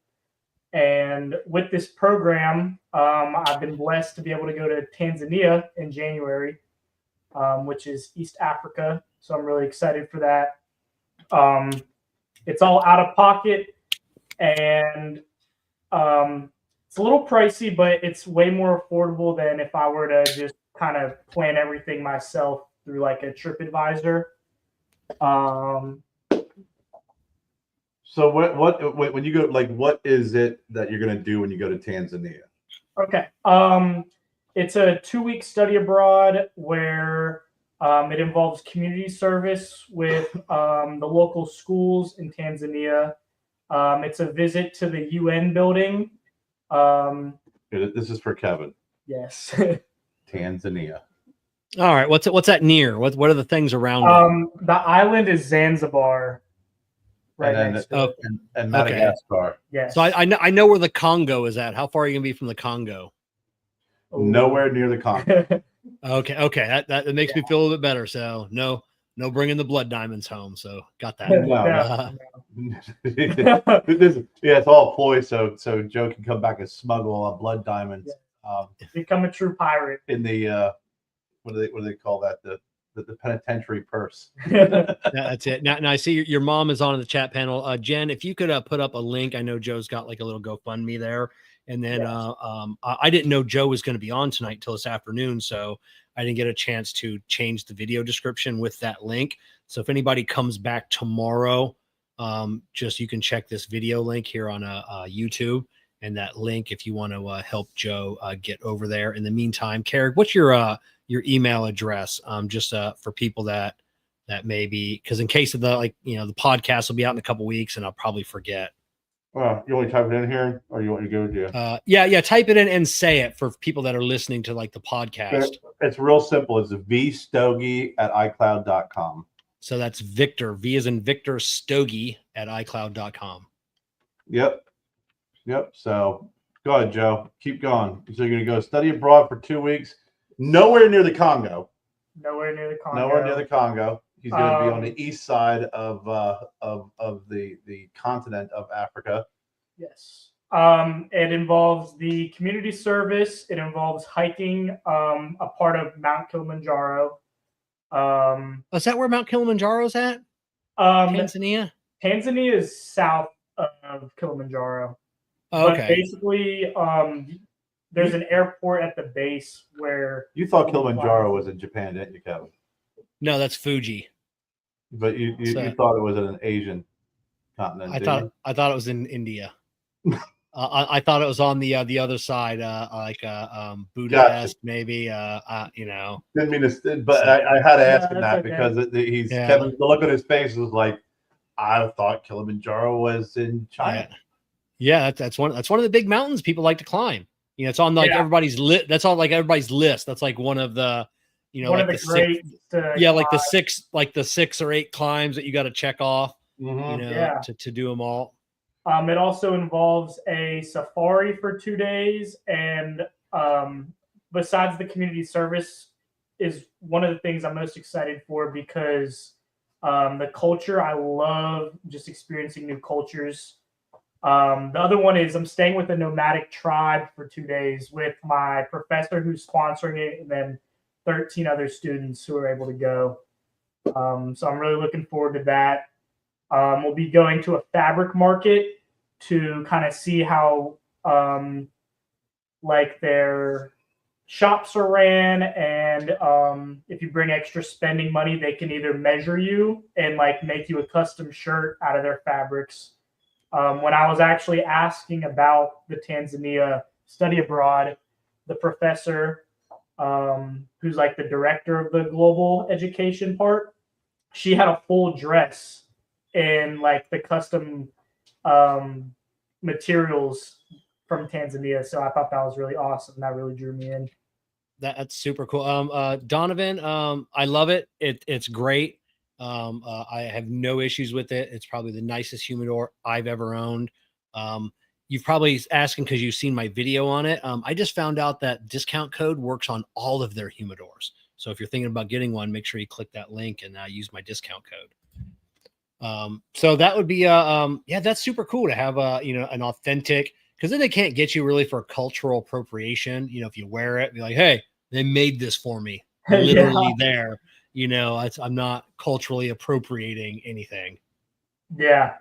And with this program, I've been blessed to be able to go to Tanzania in January, which is East Africa. So I'm really excited for that. It's all out of pocket, and it's a little pricey, but it's way more affordable than if I were to just kind of plan everything myself through a TripAdvisor. So when you go, what is it that you're going to do when you go to Tanzania? Okay. It's a 2-week study abroad where it involves community service with the local schools in Tanzania. It's a visit to the UN building. This is for Kevin. Yes. Tanzania. All right. What's that near? What are the things around it? The island is Zanzibar. Right, and Madagascar. Okay. Yes. So I know where the Congo is at. How far are you gonna be from the Congo? Nowhere near the Congo. Okay. That makes me feel a little bit better. So no bringing the blood diamonds home. So got that. It's all ploy. So Joe can come back and smuggle blood diamonds. Become a true pirate in the what do they call that? The penitentiary purse. That's it. Now I see your mom is on in the chat panel. Jen, if you could put up a link. I know Joe's got a little GoFundMe there. And then I didn't know Joe was going to be on tonight until this afternoon, so I didn't get a chance to change the video description with that link. So if anybody comes back tomorrow, just you can check this video link here on YouTube, and that link if you want to help Joe get over there. In the meantime, Kerr, what's your email address? Just for people that maybe, because in case of the the podcast will be out in a couple weeks, and I'll probably forget. You want to type it in here, or you want to go to? Yeah. Type it in and say it for people that are listening to the podcast. It's real simple. It's vstogie@icloud.com. So that's Victor, V as in Victor, Stogie @icloud.com. Yep. So go ahead, Joe. Keep going. So you're going to go study abroad for 2 weeks. Nowhere near the Congo. Nowhere near the Congo. He's going to be on the east side of the continent of Africa. Yes. It involves the community service. It involves hiking a part of Mount Kilimanjaro. Is that where Mount Kilimanjaro is at? Tanzania? Tanzania is south of Kilimanjaro. Oh, okay. But basically, there's an airport at the base where You thought Kilimanjaro was in Japan, didn't you, Kevin? No, that's Fuji. But you So- thought it was in an Asian continent. I didn't thought it was in India. I thought it was on the other side, Budapest, maybe. You know, Didn't mean to, but I had to ask him that okay. because he's Yeah. Kevin. The look on his face was like, I thought Kilimanjaro was in China. Yeah, that's one of the big mountains people like to climb. You know, it's on like everybody's list. That's on like everybody's list. That's like one of the, you know, one like of the great. like the 6 or 8 climbs that you got to check off. Mm-hmm. You know, to do them all. It also involves a safari for 2 days, and besides the community service, is one of the things I'm most excited for because the culture. I love just experiencing new cultures. The other one is I'm staying with a nomadic tribe for 2 days with my professor who's sponsoring it, and then 13 other students who are able to go. So I'm really looking forward to that. We'll be going to a fabric market to kind of see how like their shops are ran, and if you bring extra spending money, they can either measure you and like make you a custom shirt out of their fabrics. When I was actually asking about the Tanzania study abroad, the professor, who's like the director of the global education part, she had a full dress in like the custom materials from Tanzania. So I thought that was really awesome. That really drew me in. That's super cool. Donovan, I love it. It's great. I have no issues with it. It's probably the nicest humidor I've ever owned. You've probably asking because you've seen my video on it. I just found out that discount code works on all of their humidors. So if you're thinking about getting one, make sure you click that link and use my discount code. So that would be yeah, that's super cool to have an authentic, because then they can't get you really for cultural appropriation. You know, if you wear it, be like, hey, they made this for me, literally there. You know, I'm not culturally appropriating anything. Yeah.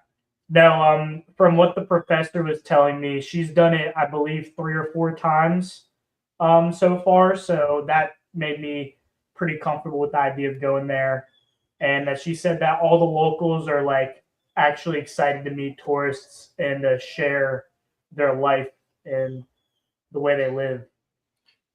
No, from what the professor was telling me, she's done it, I believe, 3 or 4 times so far. So that made me pretty comfortable with the idea of going there. And she said that all the locals are like actually excited to meet tourists and to share their life and the way they live.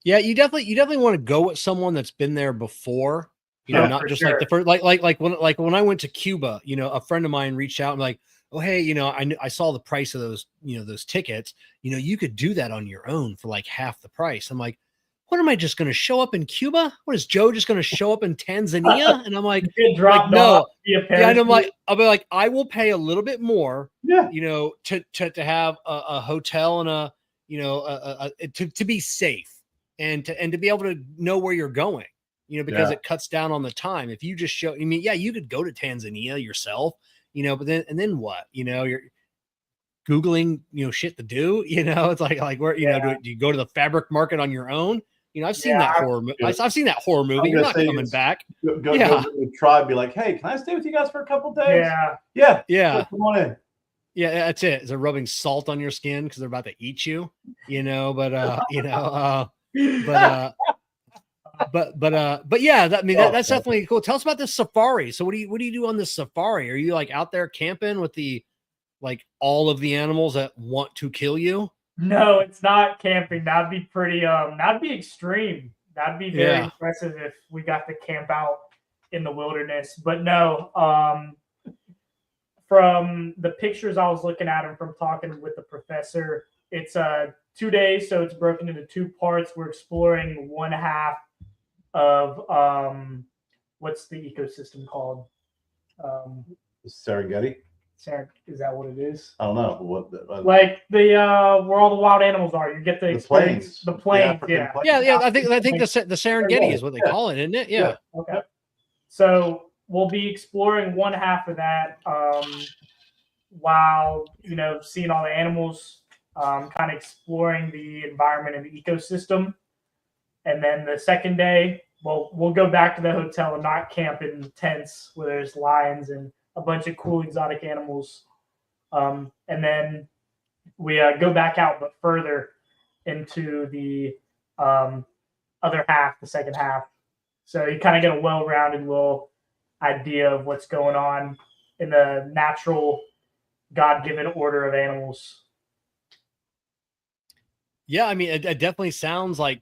Yeah, you definitely want to go with someone that's been there before. You know, not just like the first, like when I went to Cuba, you know, a friend of mine reached out and like, oh, hey, you know, I saw the price of those, you know, those tickets, you know, you could do that on your own for like half the price. I'm like, what am I just going to show up in Cuba? What is Joe just going to show up in Tanzania? And I'm like, no. Yeah, and I'll be like, I will pay a little bit more, you know, to have a hotel and a, you know, to be safe and to be able to know where you're going. You know, because it cuts down on the time. If you just show, I mean, yeah, you could go to Tanzania yourself, you know, but then what? You know, you're Googling, you know, shit to do, you know, it's like where, you know, do you go to the fabric market on your own? You know, I've seen that horror movie. I've seen that horror movie. You're not coming back. Go to the tribe, be like, hey, can I stay with you guys for a couple days? Yeah. Come on in. Yeah, that's it. They're rubbing salt on your skin because they're about to eat you, you know, but you know, but yeah, that's definitely cool. Tell us about this safari. So what do you do on this safari? Are you like out there camping with the like all of the animals that want to kill you? No, it's not camping. That'd be pretty that'd be extreme. That'd be very impressive if we got to camp out in the wilderness. But no, from the pictures I was looking at and from talking with the professor, it's 2 days, so it's broken into 2 parts. We're exploring one half of what's the ecosystem called? Serengeti. Is that what it is? I don't know like the where all the wild animals are. You get the plains. The plains, yeah. I think the Serengeti is what they call it, isn't it? Yeah. Okay. So we'll be exploring one half of that while, you know, seeing all the animals, kind of exploring the environment and the ecosystem. And then the second day, we'll go back to the hotel and not camp in tents where there's lions and a bunch of cool exotic animals. And then we go back out, but further. into the other half, the second half. So you kind of get a well-rounded little idea of what's going on in the natural, God-given order of animals. Yeah, I mean, it definitely sounds like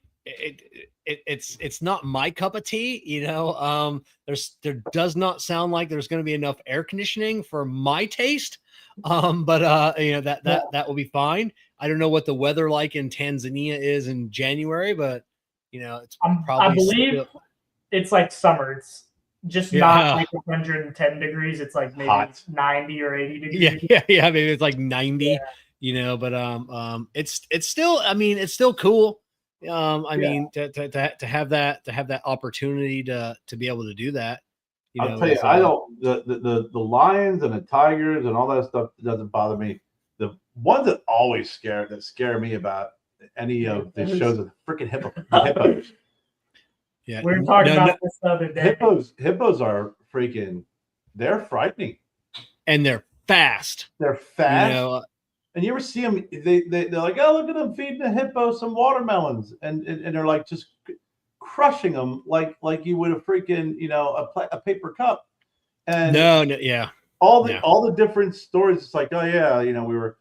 it's not my cup of tea, you know. There does not sound like there's going to be enough air conditioning for my taste. But you know, that will be fine. I don't know what the weather like in Tanzania is in January, but you know, it's probably I believe it's like summer. It's just not like 110 degrees. It's like maybe Hot. 90 or 80 degrees. Yeah, maybe it's like 90. You know, but it's still, I mean, it's still cool. I mean, to have that opportunity to be able to do that. You know, I'll tell you, I don't the lions and the tigers and all that stuff doesn't bother me. The ones that always scare me about any of the shows are the freaking hippos. Yeah, we were talking about this the other day. Hippos are freaking, they're frightening. And they're fast. They're fast. You know, and you ever see them? They're like, oh, look at them feeding a hippo some watermelons, and they're like just crushing them like you would a freaking, you know, a paper cup. And all the different stories. It's like, oh yeah, you know, we were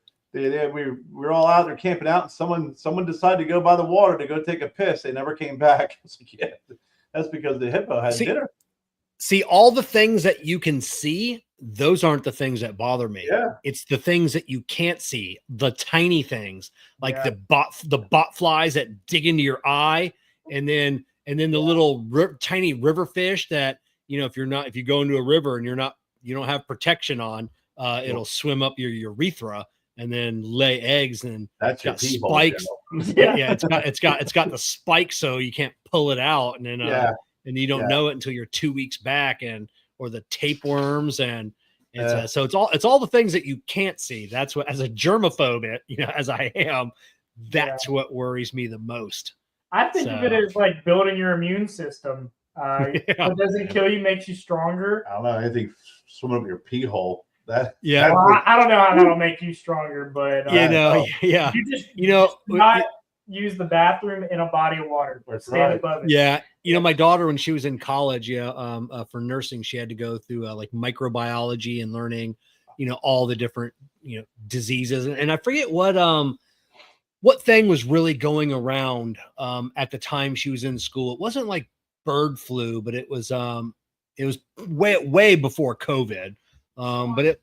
all out there camping out, and someone decided to go by the water to go take a piss. They never came back. It's like, yeah, that's because the hippo had dinner. See, all the things that you can see, those aren't the things that bother me. Yeah. It's the things that you can't see, the tiny things, like the bot flies that dig into your eye, and then the little tiny river fish that, you know, if you go into a river and you don't have protection on, it'll swim up your urethra and then lay eggs, and that's got spikes. It's got the spikes, so you can't pull it out, and then and you don't know it until you're 2 weeks back, or the tapeworms, and so it's all the things that you can't see. That's what, as a germaphobe, you know, as I am, that's what worries me the most. I think of it as like building your immune system. What doesn't kill you makes you stronger. I don't know, anything swimming up your pee hole. I don't know how that'll make you stronger, but you just not use the bathroom in a body of water. Stand above it. Yeah, you know, my daughter, when she was in college, for nursing, she had to go through like microbiology and learning, you know, all the different, you know, diseases, and I forget what thing was really going around at the time she was in school. It wasn't like bird flu, but it was way before COVID. But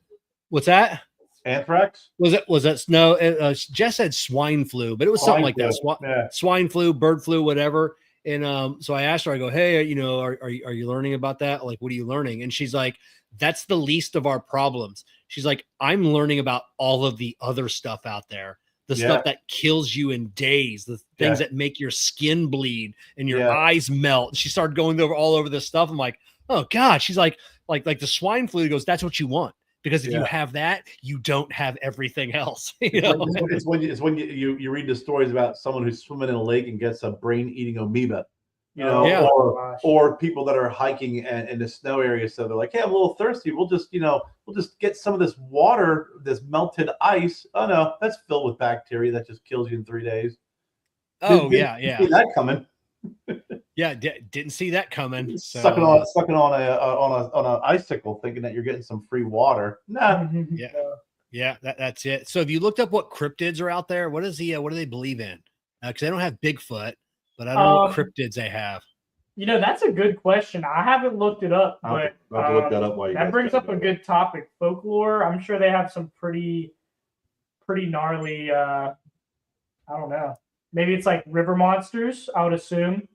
what's that? Anthrax? Was that no? Jess said swine flu, but it was something like that. Swine flu, bird flu, whatever. And so I asked her, I go, hey, you know, are you learning about that? Like, what are you learning? And she's like, that's the least of our problems. She's like, I'm learning about all of the other stuff out there. The stuff that kills you in days, the things that make your skin bleed and your eyes melt. She started going all over this stuff. I'm like, oh God. She's like the swine flu goes, that's what you want. Because if you have that, you don't have everything else. You know? It's when you read the stories about someone who's swimming in a lake and gets a brain-eating amoeba, you know, or people that are hiking in the snow area. So they're like, hey, I'm a little thirsty. We'll just get some of this water, this melted ice. Oh no, that's filled with bacteria that just kills you in 3 days. Oh, didn't see that coming. Didn't see that coming. So. Sucking on an icicle, thinking that you're getting some free water. Nah. That's it. So have you looked up what cryptids are out there? What do they believe in? Because they don't have Bigfoot, but I don't know what cryptids they have. You know, that's a good question. I haven't looked it up, but I'll look that up while that brings up a good topic. Folklore. I'm sure they have some pretty gnarly. I don't know. Maybe it's like river monsters, I would assume.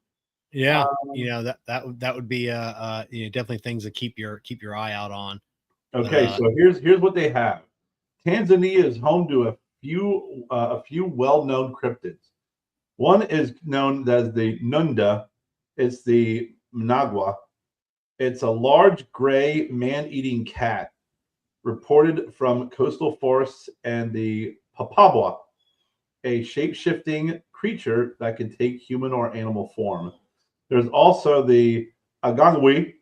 Yeah, you know, that would be you know, definitely things to keep your eye out on. Okay, so here's what they have. Tanzania is home to a few well-known cryptids. One is known as the Nunda. It's the Mnagwa. It's a large gray man-eating cat reported from coastal forests, and the Papabwa, a shape-shifting creature that can take human or animal form. There's also the Agangwi,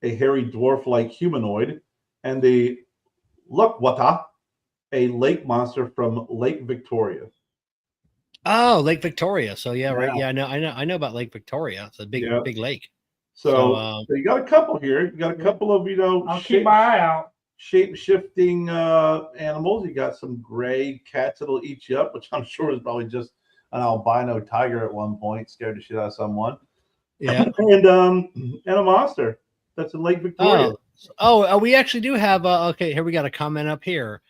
a hairy dwarf-like humanoid, and the Lukwata, a lake monster from Lake Victoria. Oh, Lake Victoria. So yeah, right. Yeah. Yeah, I know about Lake Victoria. It's a Yeah. big lake. So you got a couple here. You got a couple of I'll keep my eye out. shape shifting animals. You got some gray cats that'll eat you up, which I'm sure is probably just an albino tiger at one point, scared the shit out of someone. Yeah. and a monster that's in Lake Victoria. We actually do have. Okay, here we got a comment up here.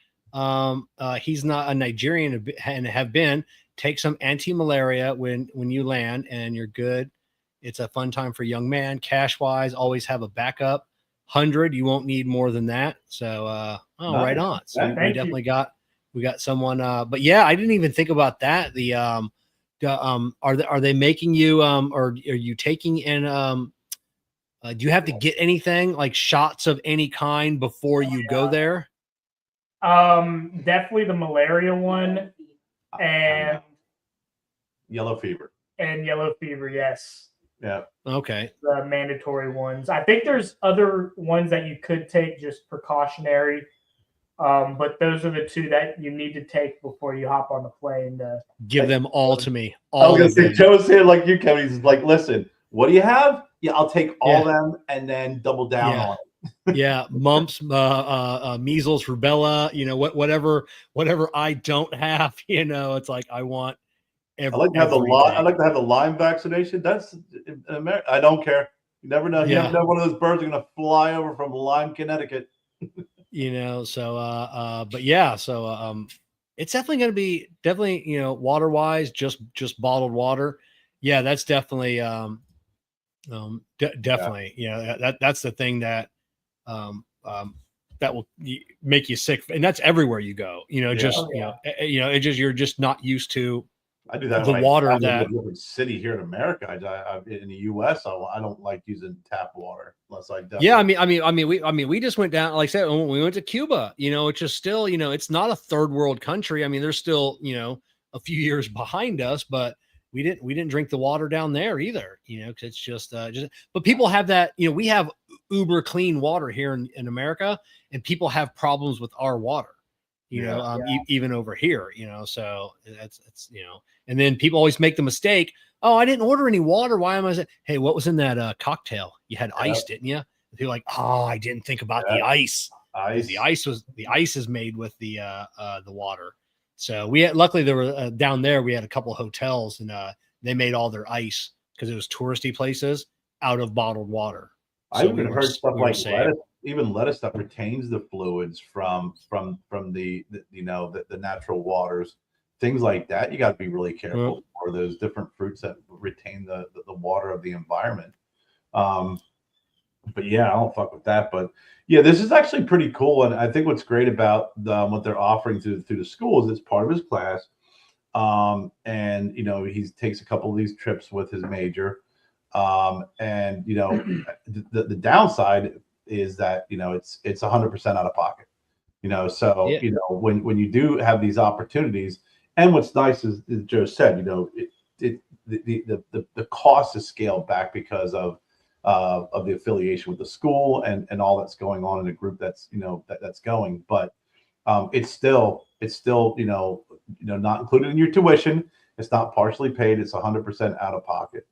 He's not a Nigerian and have been. Take some anti-malaria when you land, and you're good. It's a fun time for young man. Cash wise, always have a backup. 100, you won't need more than that. So, Nice. right on. So Thank we you. definitely got someone. But yeah, I didn't even think about that. Are they making you or are you taking in do you have to get anything like shots of any kind before you go there? Definitely the malaria one and Yellow fever. yellow fever. Yes. Yeah. Okay. The mandatory ones. I think there's other ones that you could take just precautionary. But those are the two that you need to take before you hop on the plane. Give them all to me. I was All gonna of say them. Joe's saying like you, Kevin. He's like, listen, what do you have? Yeah, I'll take all them and then double down Yeah. on it. Yeah, mumps, measles, rubella, whatever I don't have, it's like I want I like to have the everything. I like to have the Lyme vaccination. That's in America. I don't care. You never know. You Yeah. never know one of those birds are gonna fly over from Lyme, Connecticut. But yeah, so it's definitely going to be water wise, just bottled water. Yeah, that's definitely definitely that's the thing that that will make you sick, and that's everywhere you go. You're just not used to I do that the when water I live that in a different city here in America. In the U.S. I don't like using tap water unless I definitely. Yeah, we just went down, like I said, when we went to Cuba, it's just still, it's not a third world country. I mean, there's still, a few years behind us, but we didn't drink the water down there either, because it's just, but people have that, we have uber clean water here in America, and people have problems with our water, even over here, so it's and then people always make the mistake. Oh, I didn't order any water. Why am I saying, hey, what was in that cocktail? You had ice, didn't you? People are like, oh, I didn't think about the ice. The ice is made with the water. So luckily there were down there, we had a couple of hotels, and they made all their ice, because it was touristy places, out of bottled water. I So even heard stuff we were like safe. lettuce that retains the fluids from the natural waters, things like that. You got to be really careful for those different fruits that retain the water of the environment. But yeah, I don't fuck with that. But yeah, this is actually pretty cool, and I think what's great about what they're offering through the school is it's part of his class. And he takes a couple of these trips with his major. And the downside is that it's 100% out of pocket. So when you do have these opportunities, and what's nice is, as Joe said, the cost is scaled back because of the affiliation with the school and all that's going on in a group that's that's going, but it's still not included in your tuition. It's not partially paid. It's 100% out of pocket.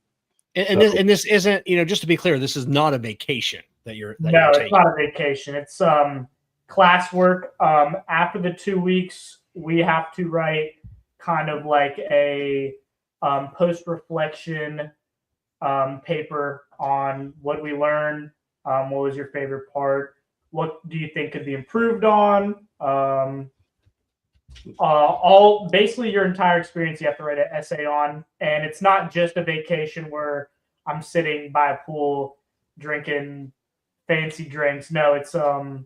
And this isn't, just to be clear, this is not a vacation that you're No, you're it's taking. not a vacation. It's classwork. After the 2 weeks, we have to write kind of like a post-reflection paper on what we learned. What was your favorite part? What do you think could be improved on? All basically your entire experience you have to write an essay on, and it's not just a vacation where I'm sitting by a pool drinking fancy drinks. No, it's it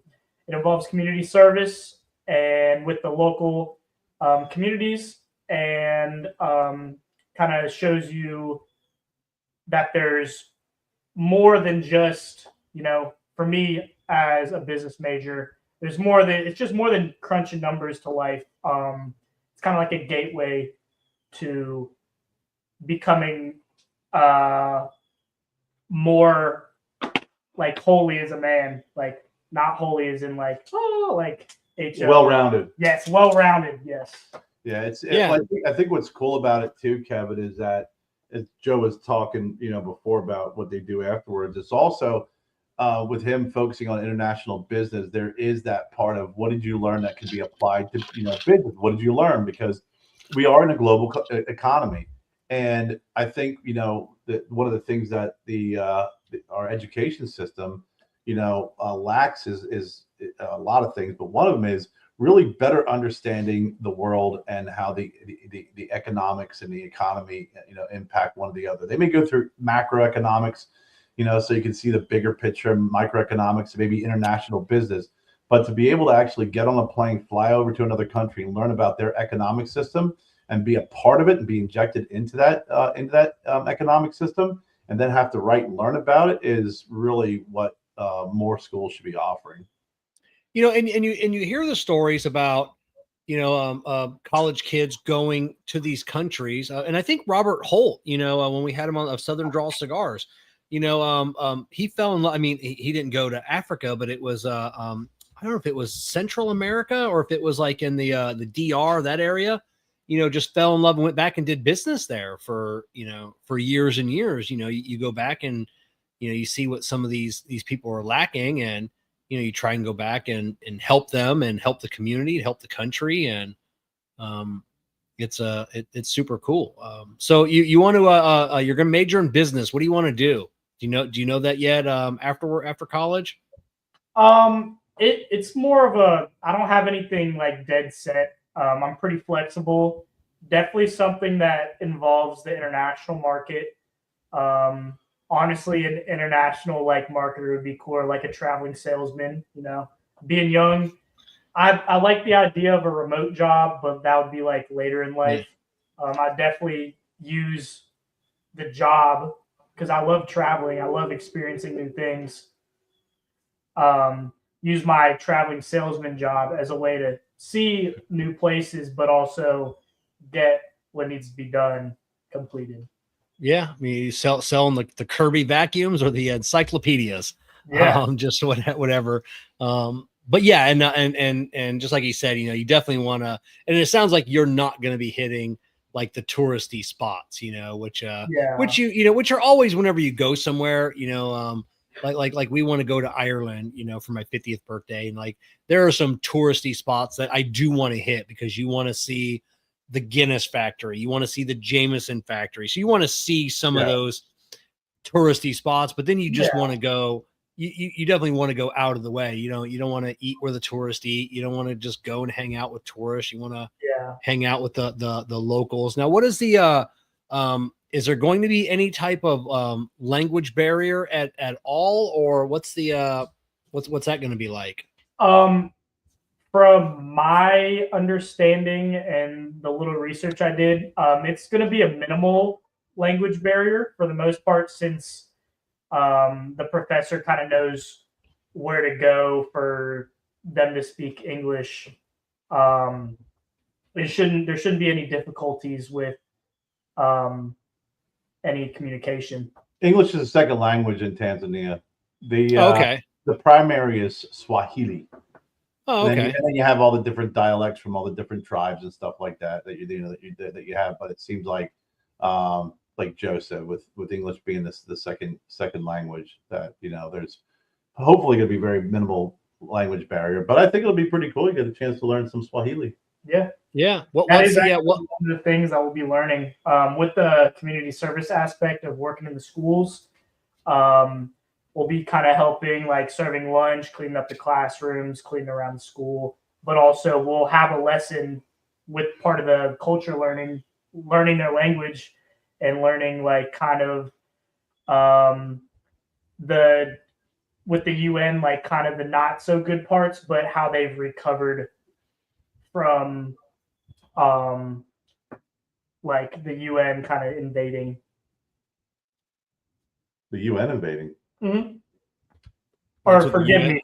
involves community service and with the local communities, and kind of shows you that there's more than just, for me as a business major, there's more than, it's just more than crunching numbers to life. It's kind of like a gateway to becoming more like holy as a man, like not holy as in like, oh, like well-rounded. Yes, well-rounded. Yes. Yeah, Yeah. I think what's cool about it too, Kevin, is that as Joe was talking, before about what they do afterwards, it's also with him focusing on international business, there is that part of what did you learn that could be applied to business? What did you learn? Because we are in a global economy, and I think that one of the things that our education system lacks is a lot of things, but one of them is really better understanding the world and how the economics and the economy impact one or the other. They may go through macroeconomics, so you can see the bigger picture, microeconomics, maybe international business. But to be able to actually get on a plane, fly over to another country, and learn about their economic system, and be a part of it, and be injected into that economic system, and then have to write and learn about it, is really what more schools should be offering. And you hear the stories about college kids going to these countries, and I think Robert Holt, when we had him on of Southern Draw Cigars, he fell in love. I mean, he didn't go to Africa, but it was I don't know if it was Central America or if it was like in the DR, that area. Just fell in love and went back and did business there for years and years. You go back and you see what some of these people are lacking, and you try and go back and help them and help the community, help the country. And it's super cool. So you want to, you're going to major in business. What do you want to do? Do you know that yet? After college? It's more of I don't have anything like dead set. I'm pretty flexible. Definitely something that involves the international market. Honestly, an international marketer would be cool, or like a traveling salesman. Being young, I like the idea of a remote job, but that would be like later in life. I definitely use the job because I love traveling. I love experiencing new things. Use my traveling salesman job as a way to see new places, but also get what needs to be done completed. Yeah, I mean, you selling the Kirby vacuums or the encyclopedias, just whatever. But yeah, and just like he said, you definitely want to. And it sounds like you're not going to be hitting like the touristy spots, which which are always whenever you go somewhere, like we want to go to Ireland, for my 50th birthday, and like there are some touristy spots that I do want to hit because you want to see the Guinness factory, you want to see the Jameson factory, so you want to see some of those touristy spots, but then you just want to go. You definitely want to go out of the way. You don't want to eat where the tourists eat. You don't want to just go and hang out with tourists. You want to hang out with the locals. Now, what is the is there going to be any type of language barrier at all, or what's the what's that going to be like? From my understanding and the little research I did, it's going to be a minimal language barrier for the most part, since the professor kind of knows where to go for them to speak English. There shouldn't be any difficulties with any communication. English is a second language in Tanzania. The primary is Swahili. Oh, okay. And then you have all the different dialects from all the different tribes and stuff like that that you have. But it seems like Joe said, with English being the second language, that there's hopefully going to be very minimal language barrier. But I think it'll be pretty cool. You get a chance to learn some Swahili. Yeah. One of the things that we'll be learning with the community service aspect of working in the schools. We'll be kind of helping, like serving lunch, cleaning up the classrooms, cleaning around the school, but also we'll have a lesson with part of the culture learning their language and learning like kind of with the UN, like kind of the not so good parts, but how they've recovered from like the UN kind of invading. The UN invading. Mm-hmm. Or forgive me.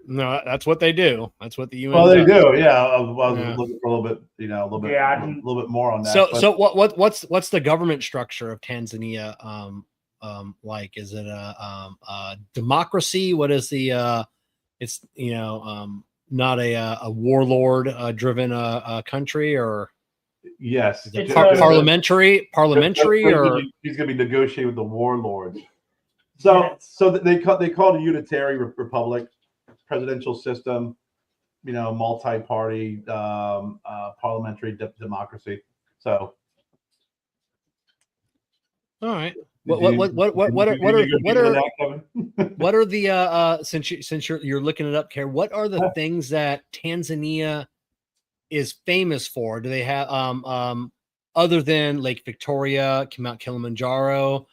No, that's what they do. That's what the UN. Well, they do. Yeah, I was looking for a little bit, a little bit more on that. So what's the government structure of Tanzania like? Is it a democracy? What is the? It's not a warlord driven country, or Yes, is it It's parliamentary or he's going to be negotiating with the warlords. So Yes. so they call it a unitary republic, presidential system, multi-party parliamentary democracy. So all right. Did What you- what did you what go are that, Kevin? what are the since you're looking it up, Kerr, what are the things that Tanzania is famous for? Do they have other than Lake Victoria, Mount Kilimanjaro?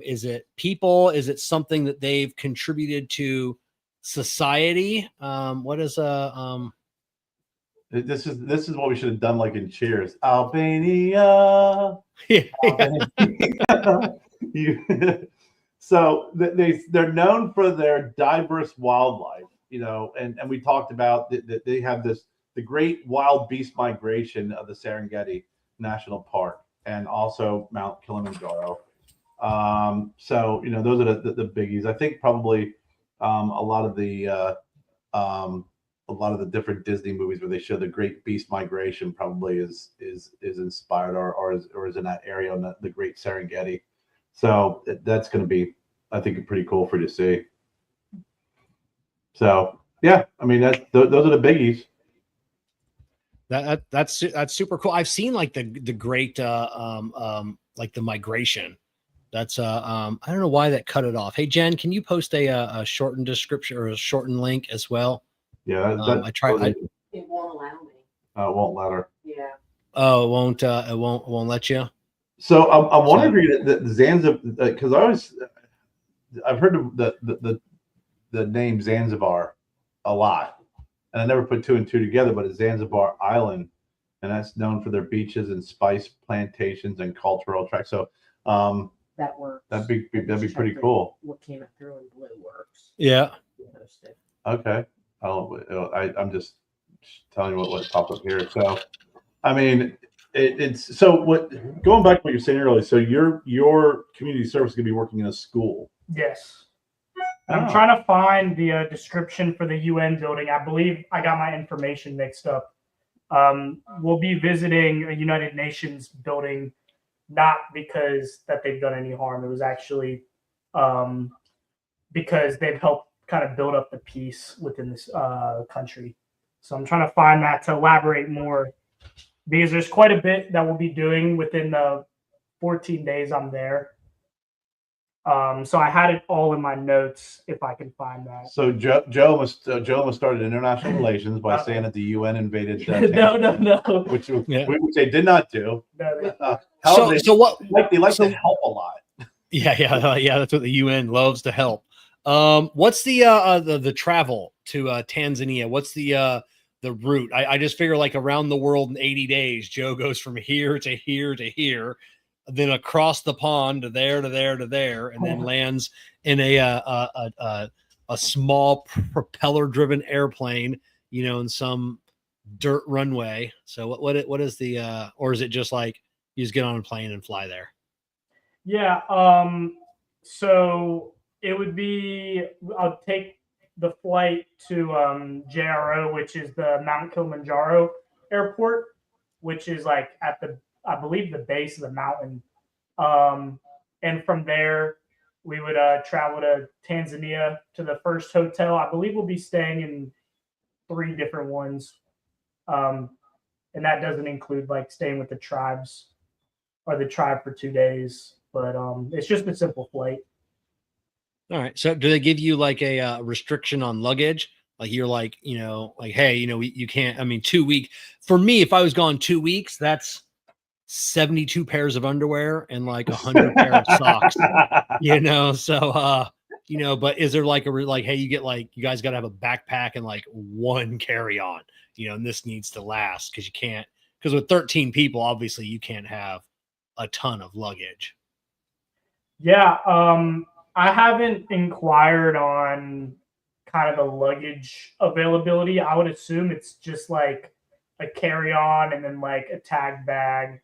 Is it people? Is it something that they've contributed to society? What is This is what we should have done, like in Cheers. Albania. yeah, Albania. So they're known for their diverse wildlife, and we talked about that they have the great wild beast migration of the Serengeti National Park and also Mount Kilimanjaro. So those are the biggies. I think probably a lot of the different Disney movies where they show the great beast migration probably is inspired or is in that area on the Great Serengeti. So that's going to be, I think, pretty cool for you to see. So yeah, I mean those are the biggies. that's super cool. I've seen like the great like the migration. That's I don't know why that cut it off. Hey Jen, can you post a shortened description or a shortened link as well? Yeah, I tried. It won't allow me. It won't let her. Yeah. Oh, it won't let you. So I'm wondering that Zanzibar, because I've heard the name Zanzibar a lot, and I never put two and two together. But it's Zanzibar Island, and that's known for their beaches and spice plantations and cultural tracks. So That works. that'd be Just pretty check cool. What came through in blue works. Yeah. Post it. Okay. I'm just telling you what popped up here. So, I mean, it's so what. Going back to what you're saying earlier. So your community service is going to be working in a school. Yes. I'm Oh. trying to find the description for the UN building. I believe I got my information mixed up. We'll be visiting a United Nations building, not because that they've done any harm. It was actually because they've helped kind of build up the peace within this country. So I'm trying to find that to elaborate more, because there's quite a bit that we'll be doing within the 14 days I'm there. So I had it all in my notes if I can find that. So Joe must started international relations by saying that the UN invaded. No. Which Yeah. which they did not do. No. So what? They like to help a lot. Yeah. That's what the UN loves, to help. What's the travel to Tanzania? What's the route? I just figure like around the world in 80 days. Joe goes from here to here to here, then across the pond to there to there to there, and then lands in a small propeller driven airplane, in some dirt runway. So what is the or is it just like you just get on a plane and fly there? Yeah. So it would be, I'll take the flight to JRO, which is the Mount Kilimanjaro airport, which is like at I believe the base of the mountain. And from there, we would travel to Tanzania to the first hotel. I believe we'll be staying in 3 different ones. And that doesn't include like staying with the tribes or the tribe for 2 days, but it's just a simple flight. All right. So do they give you like a restriction on luggage? Like you're like, like, hey, you can't, 2 weeks. For me, if I was gone 2 weeks, that's 72 pairs of underwear and like 100 pair of socks, So, but is there like hey, you guys got to have a backpack and like one carry on, and this needs to last because with 13 people, obviously you can't have a ton of luggage. Yeah. I haven't inquired on kind of the luggage availability. I would assume it's just like a carry-on and then like a tag bag.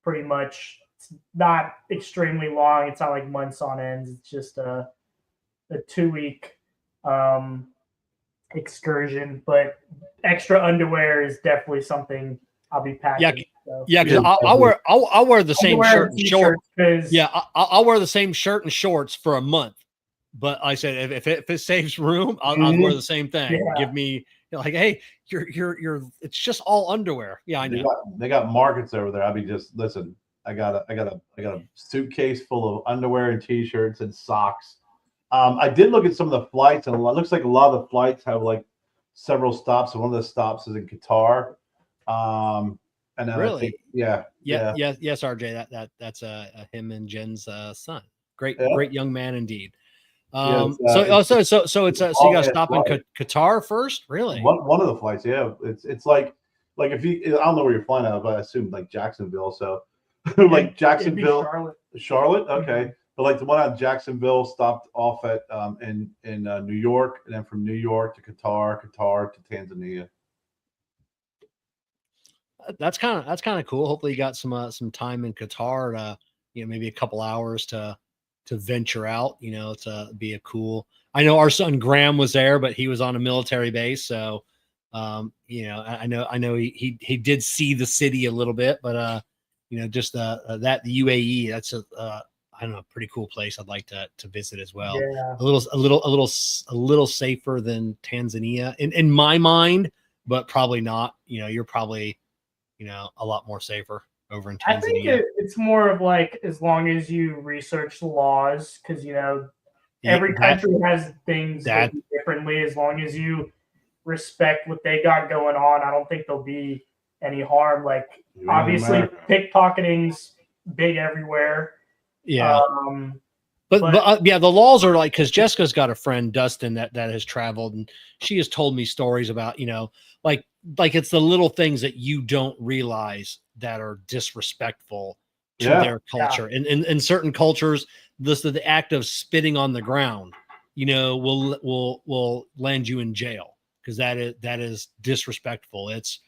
Pretty much, it's not extremely long. It's not like months on ends. It's just a 2 week excursion, but extra underwear is definitely something I'll be packing. So. Yeah, because I'll wear the same Underwear shirt and shorts. 'cause- Yeah, I'll wear the same shirt and shorts for a month. But I said if it saves room, I'll wear the same thing. Yeah. Give me like, hey, you're it's just all underwear. Yeah, I know. They got markets over there. I'll be just listen. I got a suitcase full of underwear and t-shirts and socks. I did look at some of the flights, and it looks like a lot of the flights have like several stops. And one of the stops is in Qatar. And then Really? I think, yeah. Yes, RJ. That's him and Jen's son. Great young man indeed. So you got to stop in Qatar first, really? One of the flights, yeah. It's like if you, I don't know where you're flying out of, but I assume like Jacksonville. So like Jacksonville, Charlotte, okay. Mm-hmm. But like the one out of Jacksonville stopped off at in New York, and then from New York to Qatar to Tanzania. That's kind of cool. Hopefully, you got some time in Qatar to maybe a couple hours to venture out. To be a cool. I know our son Graham was there, but he was on a military base, so I know he did see the city a little bit, but just the UAE. That's I don't know, pretty cool place. I'd like to visit as well. Yeah. A little safer than Tanzania in my mind, but probably not. You're probably a lot more safer over in Tanzania. I think it's more of like as long as you research the laws, because every country has things that do differently. As long as you respect what they got going on, I don't think there'll be any harm. Like obviously, pickpocketing's big everywhere. Yeah. But the laws are like, because Jessica's got a friend, Dustin, that has traveled, and she has told me stories about, like it's the little things that you don't realize that are disrespectful to their culture. And in certain cultures, the act of spitting on the ground, will land you in jail, because that is disrespectful. It's,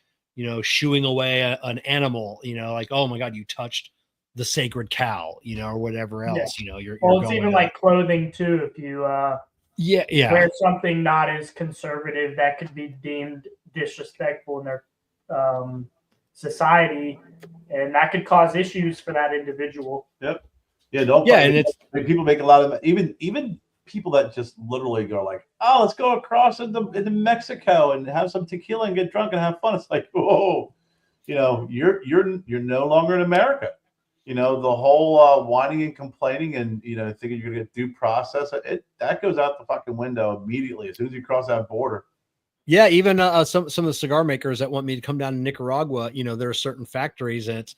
shooing away an animal, like, oh my God, you touched the sacred cow, or whatever else, you're it's even like clothing too. If you wear something not as conservative, that could be deemed disrespectful in their society, and that could cause issues for that individual. Yep. Yeah. And it's people make a lot of even people that just literally go like, oh, let's go across into Mexico and have some tequila and get drunk and have fun. It's like, whoa, you're no longer in America. The whole whining and complaining and thinking you're gonna get due process, that goes out the fucking window immediately as soon as you cross that border. Yeah, even some of the cigar makers that want me to come down to Nicaragua, there are certain factories and it's,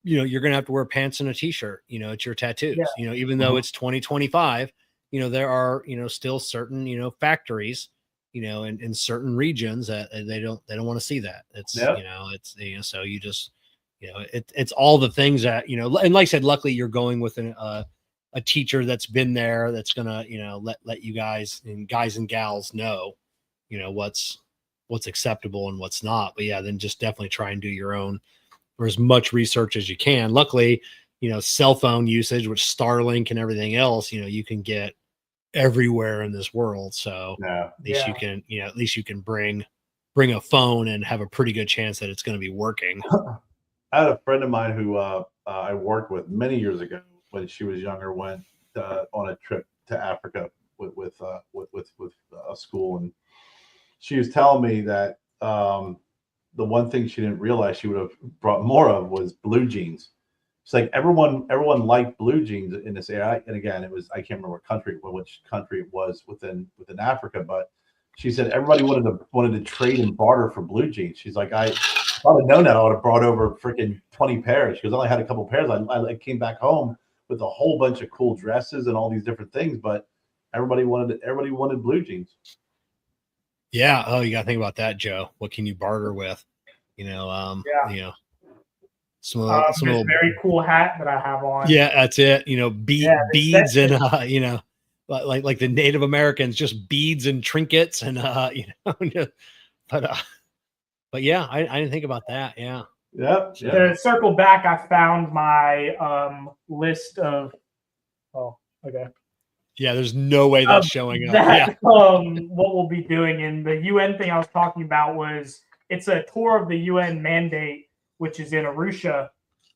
you're gonna have to wear pants and a t-shirt, it's your tattoos. Even though it's 2025, there are still certain factories, in certain regions that they don't want to see that. It's so you just. It's all the things that, and like I said, luckily you're going with a teacher that's been there, that's gonna, let you guys and gals know, what's acceptable and what's not. But yeah, then just definitely try and do your own, or as much research as you can. Luckily, cell phone usage, which Starlink and everything else, you can get everywhere in this world. So at least you can bring a phone and have a pretty good chance that it's going to be working. I had a friend of mine who I worked with many years ago when she was younger, went on a trip to Africa with a school, and she was telling me that the one thing she didn't realize she would have brought more of was blue jeans. It's like everyone liked blue jeans in this area, and again, it was, I can't remember which country it was within Africa, but she said everybody wanted to trade and barter for blue jeans. She's like, if I would have known that, I would have brought over freaking 20 pairs. She goes, I only had a couple pairs. I came back home with a whole bunch of cool dresses and all these different things, but everybody wanted blue jeans. Yeah. Oh, you got to think about that, Joe. What can you barter with? Some very cool hat that I have on. Yeah, that's it. Beads and like the Native Americans, just beads and trinkets and but yeah, I didn't think about that. Yeah. To circle back, I found my list of. Oh, okay. Yeah, there's no way that's showing up. That's Yeah. what we'll be doing. And the UN thing I was talking about was it's a tour of the UN mandate, which is in Arusha,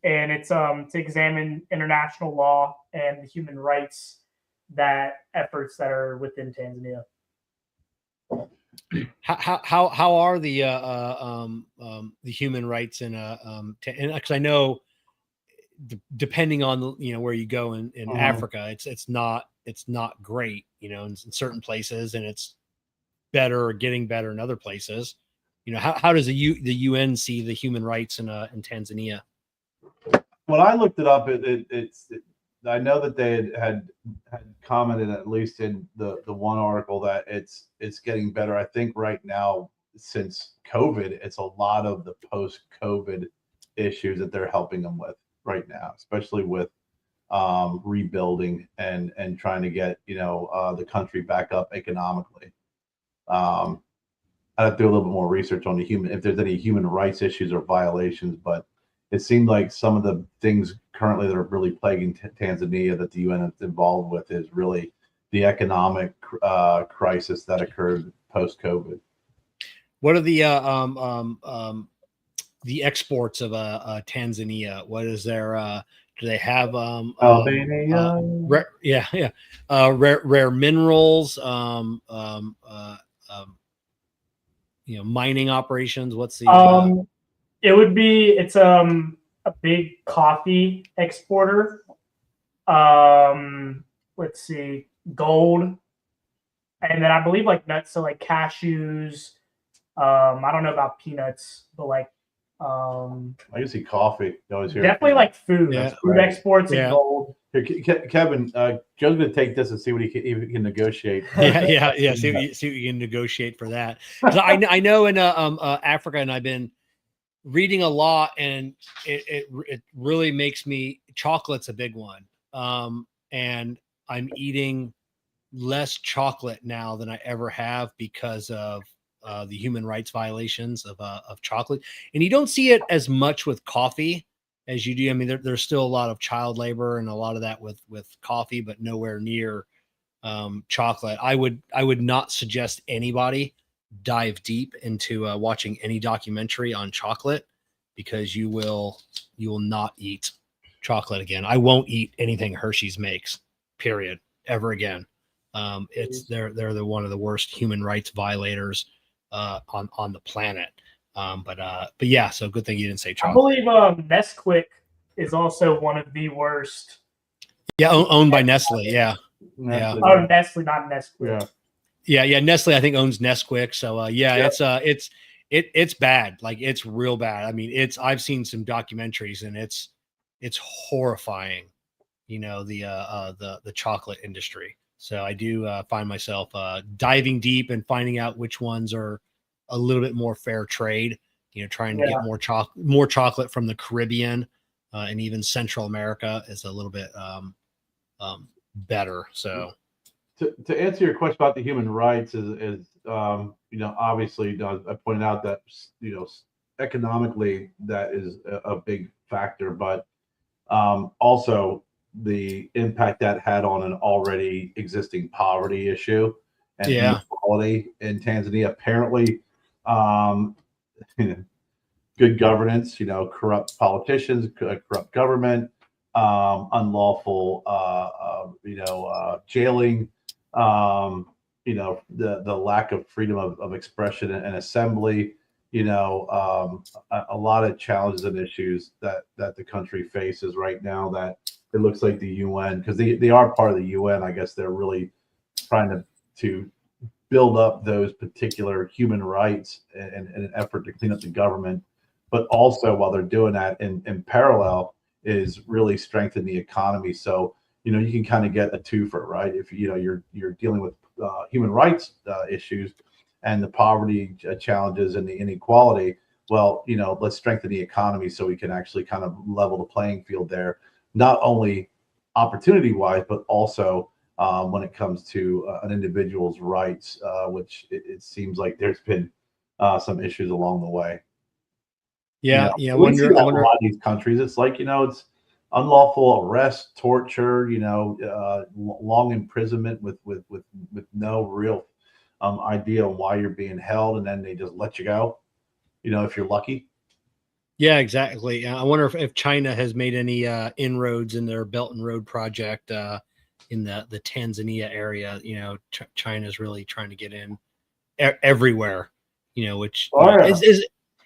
and it's to examine international law and the human rights efforts that are within Tanzania. How are the human rights in because I know depending on where you go in Africa, it's not great, in certain places, and it's better or getting better in other places. How does the UN see the human rights in Tanzania? When I looked it up, I know that they had commented, at least in the one article, that it's getting better. I think right now, since COVID, it's a lot of the post-COVID issues that they're helping them with right now, especially with rebuilding and trying to get the country back up economically. I'd have to do a little bit more research on if there's any human rights issues or violations, but it seemed like some of the things currently that are really plaguing Tanzania that the UN is involved with is really the economic crisis that occurred post-COVID. What are the exports of Tanzania? What is their do they have Albania? rare minerals, mining operations? What's the it would be it's a big coffee exporter. Let's see, gold, and then I believe like nuts, so like cashews. I don't know about peanuts, but like I can see coffee. Definitely like food. Yeah. Food exports and gold. Here, Kevin, Joe's going to take this and see what he can negotiate. Yeah. See what you can negotiate for that. I know in Africa, and I've been reading a lot, and it really makes me. Chocolate's a big one, and I'm eating less chocolate now than I ever have because of the human rights violations of chocolate. And you don't see it as much with coffee as you do. I mean, there's still a lot of child labor and a lot of that with coffee, but nowhere near chocolate. I would not suggest anybody dive deep into watching any documentary on chocolate, because you will not eat chocolate again. I won't eat anything Hershey's makes, period, ever again. They're one of the worst human rights violators on the planet. But yeah, so good thing you didn't say chocolate. I believe Nesquik is also one of the worst. Yeah, owned by Nestle. Yeah. Yeah. Oh, Nestle, not Nesquik. Yeah. Nestle, I think, owns Nesquik. So it's bad. Like, it's real bad. I mean, I've seen some documentaries, and it's horrifying. The chocolate industry. So I do find myself diving deep and finding out which ones are a little bit more fair trade. Trying to get more chocolate from the Caribbean and even Central America is a little bit better. So to answer your question about the human rights is obviously I pointed out that economically that is a big factor, but also the impact that had on an already existing poverty issue and inequality in Tanzania. Apparently, good governance, corrupt politicians, corrupt government, unlawful, jailing, the lack of freedom of expression and assembly, a lot of challenges and issues that the country faces right now, that it looks like the UN, because they are part of the UN, I guess they're really trying to build up those particular human rights in an effort to clean up the government. But also, while they're doing that, in parallel, is really strengthen the economy. So, you can kind of get a twofer, right? If you're dealing with human rights issues and the poverty challenges and the inequality, well, let's strengthen the economy so we can actually kind of level the playing field there, not only opportunity wise, but also when it comes to an individual's rights, which it seems like there's been some issues along the way. Yeah. We see that in a lot of these countries. It's like, unlawful arrest, torture, long imprisonment with no real idea on why you're being held, and then they just let you go. If you're lucky. Yeah, exactly. I wonder if China has made any inroads in their Belt and Road project in the Tanzania area. China's really trying to get in everywhere. Which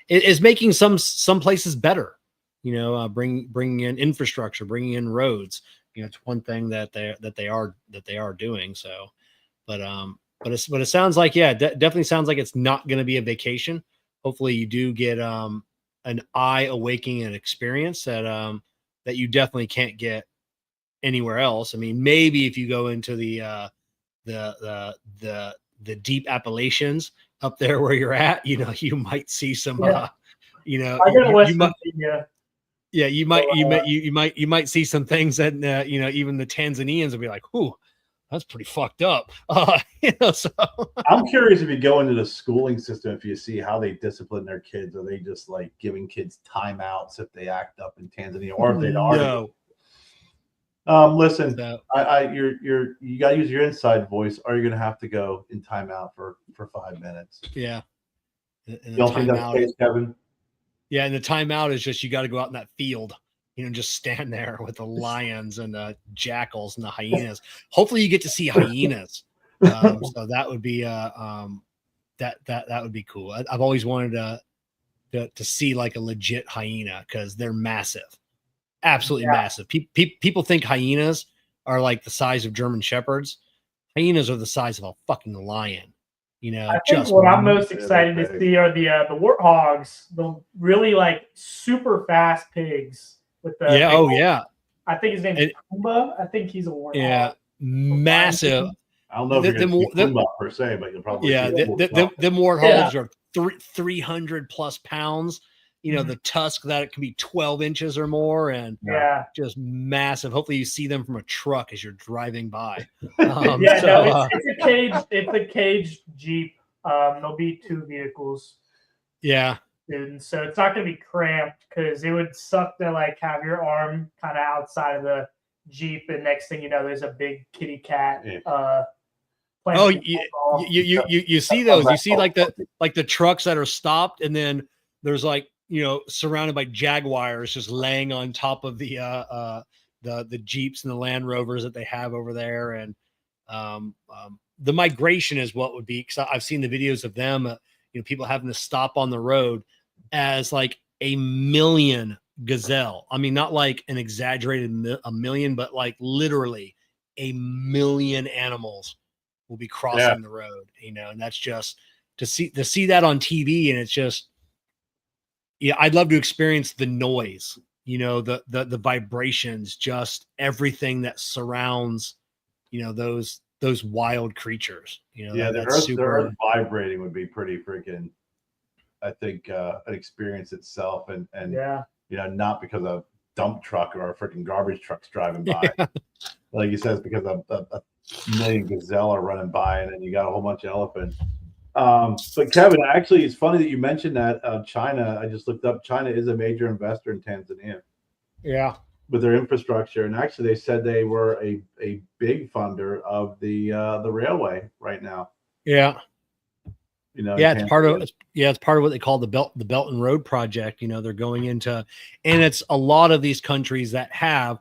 is making some places better. Bringing in infrastructure, bringing in roads. It's one thing that they are doing. So, but it sounds like definitely sounds like it's not going to be a vacation. Hopefully, you do get an eye-awakening experience that you definitely can't get anywhere else. I mean, maybe if you go into the deep Appalachians up there where you're at, you might see some. I go to you might. Virginia. Yeah, you might see some things that even the Tanzanians will be like, "Ooh, that's pretty fucked up." So I'm curious if you go into the schooling system, if you see how they discipline their kids. Are they just like giving kids timeouts if they act up in Tanzania, or if they already? Listen, So, you got to use your inside voice. Are you going to have to go in timeout for 5 minutes? yeah. You don't think that's the case, Kevin? Yeah, and the timeout is just you got to go out in that field, just stand there with the lions and the jackals and the hyenas. Hopefully, you get to see hyenas. So that would be that would be cool. I've always wanted to see like a legit hyena because they're massive, absolutely massive. People think hyenas are like the size of German shepherds. Hyenas are the size of a fucking lion. I think what I'm most excited to see are the warthogs, the really like super fast pigs with the I think his name is Pumbaa. I think he's a warthog. Yeah, massive. I don't know if you're going to see Pumbaa per se, but you'll probably them warthogs are 300 plus pounds. The tusk that it can be 12 inches or more, and just massive. Hopefully, you see them from a truck as you're driving by. It's a cage. It's a caged Jeep. There'll be 2 vehicles. Yeah, and so it's not going to be cramped because it would suck to like have your arm kind of outside of the Jeep, and next thing you know, there's a big kitty cat. You see those? You see like the trucks that are stopped, and then there's like. Surrounded by jaguars just laying on top of the Jeeps and the Land Rovers that they have over there. And the migration is what would be, because I've seen the videos of them, people having to stop on the road as like a million gazelle. I mean, not like an exaggerated a million, but like literally a million animals will be crossing the road, and that's just to see that on TV. And it's just, I'd love to experience the noise, the vibrations, just everything that surrounds, those wild creatures. The earth vibrating would be pretty freaking, I think, an experience itself, and not because a dump truck or a freaking garbage truck's driving by. Like you said, it's because a million gazelle are running by, and then you got a whole bunch of elephants. But Kevin, actually, it's funny that you mentioned that China. I just looked up. China is a major investor in Tanzania. Yeah, with their infrastructure, and actually, they said they were a big funder of the railway right now. Yeah, it's part of what they call the Belt and Road project. They're going into, and it's a lot of these countries that have.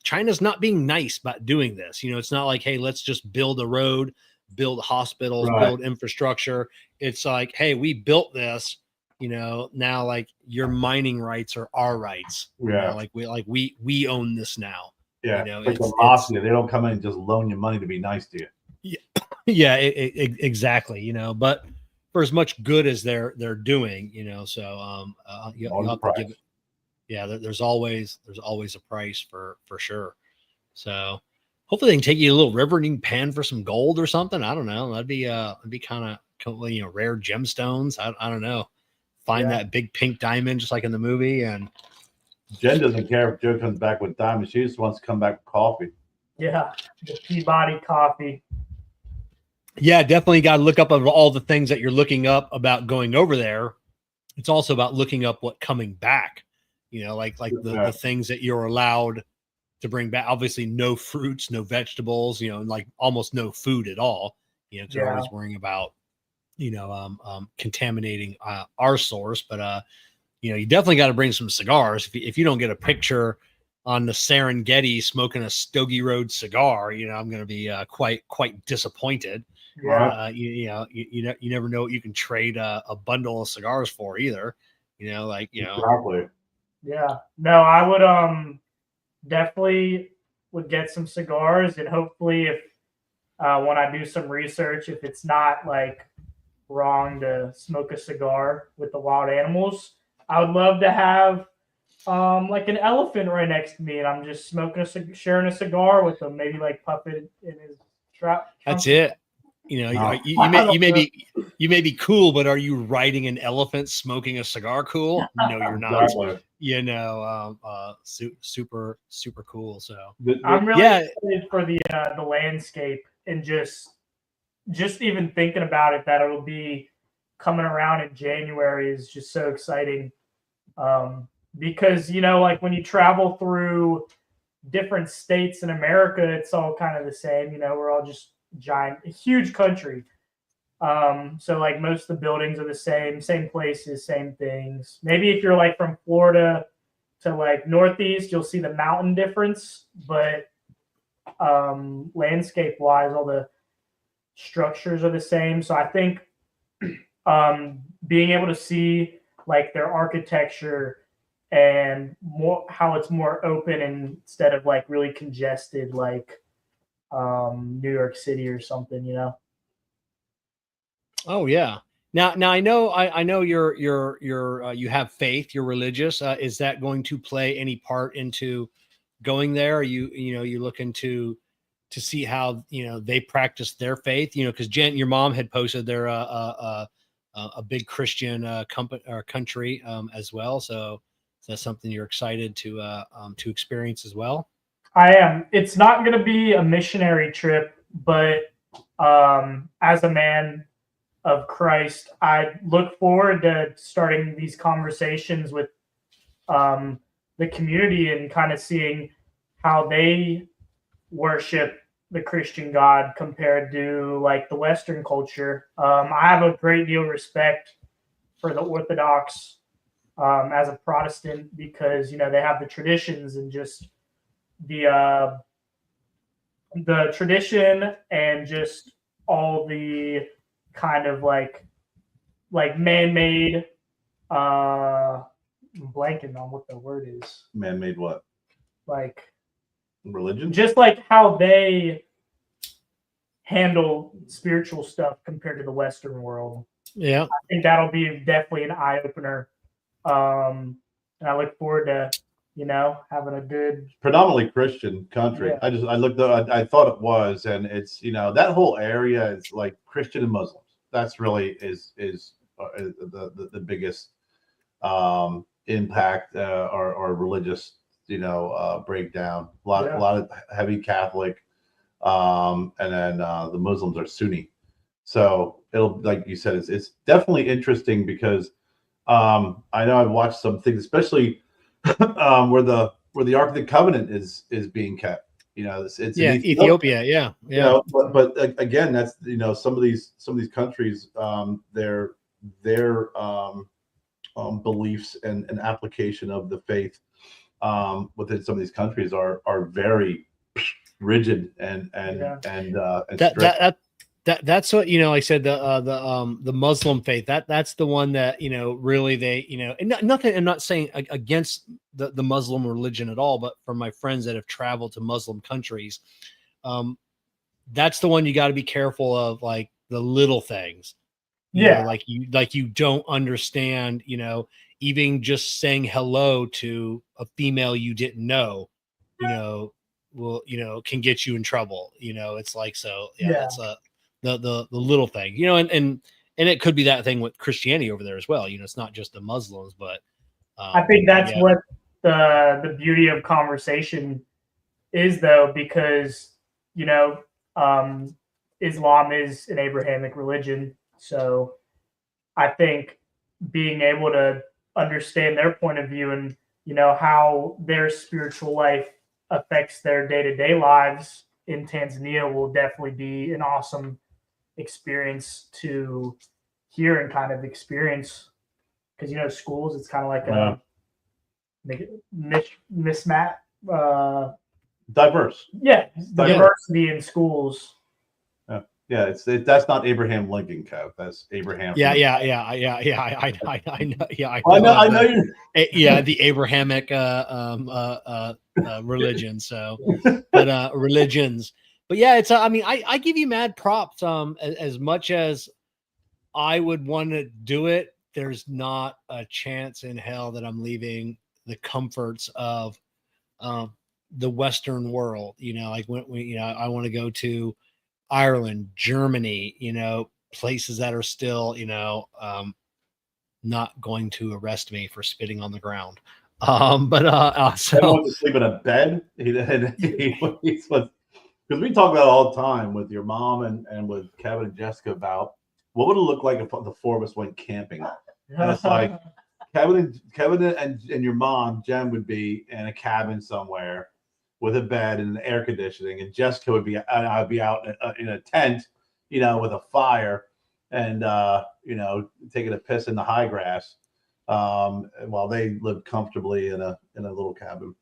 China's not being nice about doing this. It's not like, hey, let's just build a road, build hospitals, build infrastructure. It's like, hey, we built this, now like your mining rights are our rights. We own this now. Yeah. Like the mafia, they don't come in and just loan you money to be nice to you. Yeah, exactly. But for as much good as they're doing, so you have to give it. Yeah, there's always a price for sure. So hopefully they can take you to a little river and you can pan for some gold or something. I don't know. That'd be kind of rare gemstones. I don't know. Find that big pink diamond just like in the movie. And Jen doesn't care if Joe comes back with diamonds. She just wants to come back with coffee. Yeah, the Peabody coffee. Yeah, definitely got to look up all the things that you're looking up about going over there. It's also about looking up what coming back like Yeah. the things that you're allowed to bring back. Obviously, no fruits, no vegetables, and like almost no food at all. Because they're Yeah. always worrying about contaminating our source. But you definitely got to bring some cigars. If you don't get a picture on the Serengeti smoking a Stogie Road cigar, I'm going to be quite disappointed. Yeah. You never know what you can trade a bundle of cigars for either. Exactly. Yeah. No, I would definitely would get some cigars, and hopefully if when I do some research, if it's not like wrong to smoke a cigar with the wild animals, I would love to have like an elephant right next to me, and I'm just smoking sharing a cigar with them, maybe like puppet in his trap. That's it. Wow. You may be cool, but are you riding an elephant smoking a cigar cool? No, you're not. Exactly. Super cool. So I'm really excited for the landscape, and just even thinking about it, that it'll be coming around in January is just so exciting. Because like when you travel through different states in America, it's all kind of the same. We're all just huge country. So like most of the buildings are the same places, same things. Maybe if you're like from Florida to like Northeast, you'll see the mountain difference, but landscape wise, all the structures are the same. So I think being able to see like their architecture and how it's more open instead of like really congested, like New York City or something. Oh yeah. Now I know you're you have faith, you're religious. Is that going to play any part into going there? Are you looking to see how they practice their faith? Because Jen, your mom had posted there a big Christian company or country as well. So is that something you're excited to experience as well? I am. It's not going to be a missionary trip, but as a man of Christ, I look forward to starting these conversations with the community and kind of seeing how they worship the Christian God compared to like the Western culture. I have a great deal of respect for the Orthodox as a Protestant, because they have the traditions and just the tradition and just all the kind of like man-made I'm blanking on what the word is. Man-made what? Like religion? Just like how they handle spiritual stuff compared to the Western world. Yeah. I think that'll be definitely an eye-opener. And I look forward to, having a good predominantly Christian country. Yeah. I looked up, I thought it was, and it's that whole area is like Christian and Muslims. That's really is the biggest impact or religious breakdown. A lot of heavy Catholic, and then the Muslims are Sunni. So it'll, like you said, it's definitely interesting because I know I've watched some things, especially where the Ark of the Covenant is being kept. It's in Ethiopia. Yeah. But again, that's some of these countries, their beliefs and application of the faith within some of these countries are very rigid and strict. That's what I said, the Muslim faith, that's the one that really they and nothing, I'm not saying against the Muslim religion at all, but from my friends that have traveled to Muslim countries, that's the one you got to be careful of, like the little things. Like you don't understand, even just saying hello to a female you didn't know, will can get you in trouble. It's like, so that's the little thing, and it could be that thing with Christianity over there as well. It's not just the Muslims, but I think that's what the beauty of conversation is, though, because Islam is an Abrahamic religion. So I think being able to understand their point of view and you know, how their spiritual life affects their day-to-day lives in Tanzania will definitely be an awesome experience to hear and kind of experience. Because, you know, schools, it's kind of like a mismatch. Diverse. Yeah, diversity in schools. Yeah, that's not Abraham Lincoln, Kev. That's Abraham. Yeah. I know. Yeah, I know you. The Abrahamic religion. So, but religions. But yeah, it's. I mean, I give you mad props. As much as I would want to do it, there's not a chance in hell that I'm leaving the comforts of the Western world. You know, like when you know, I want to go to Ireland, Germany, you know, places that are still, you know, not going to arrest me for spitting on the ground. So I want to sleep in a bed. Because we talk about it all the time with your mom and with Kevin and Jessica about what would it look like if the four of us went camping. And it's like Kevin and your mom, Jen, would be in a cabin somewhere with a bed and air conditioning, and Jessica would be, I'd be out in a tent, you know, with a fire, and you know, taking a piss in the high grass, while they lived comfortably in a little cabin.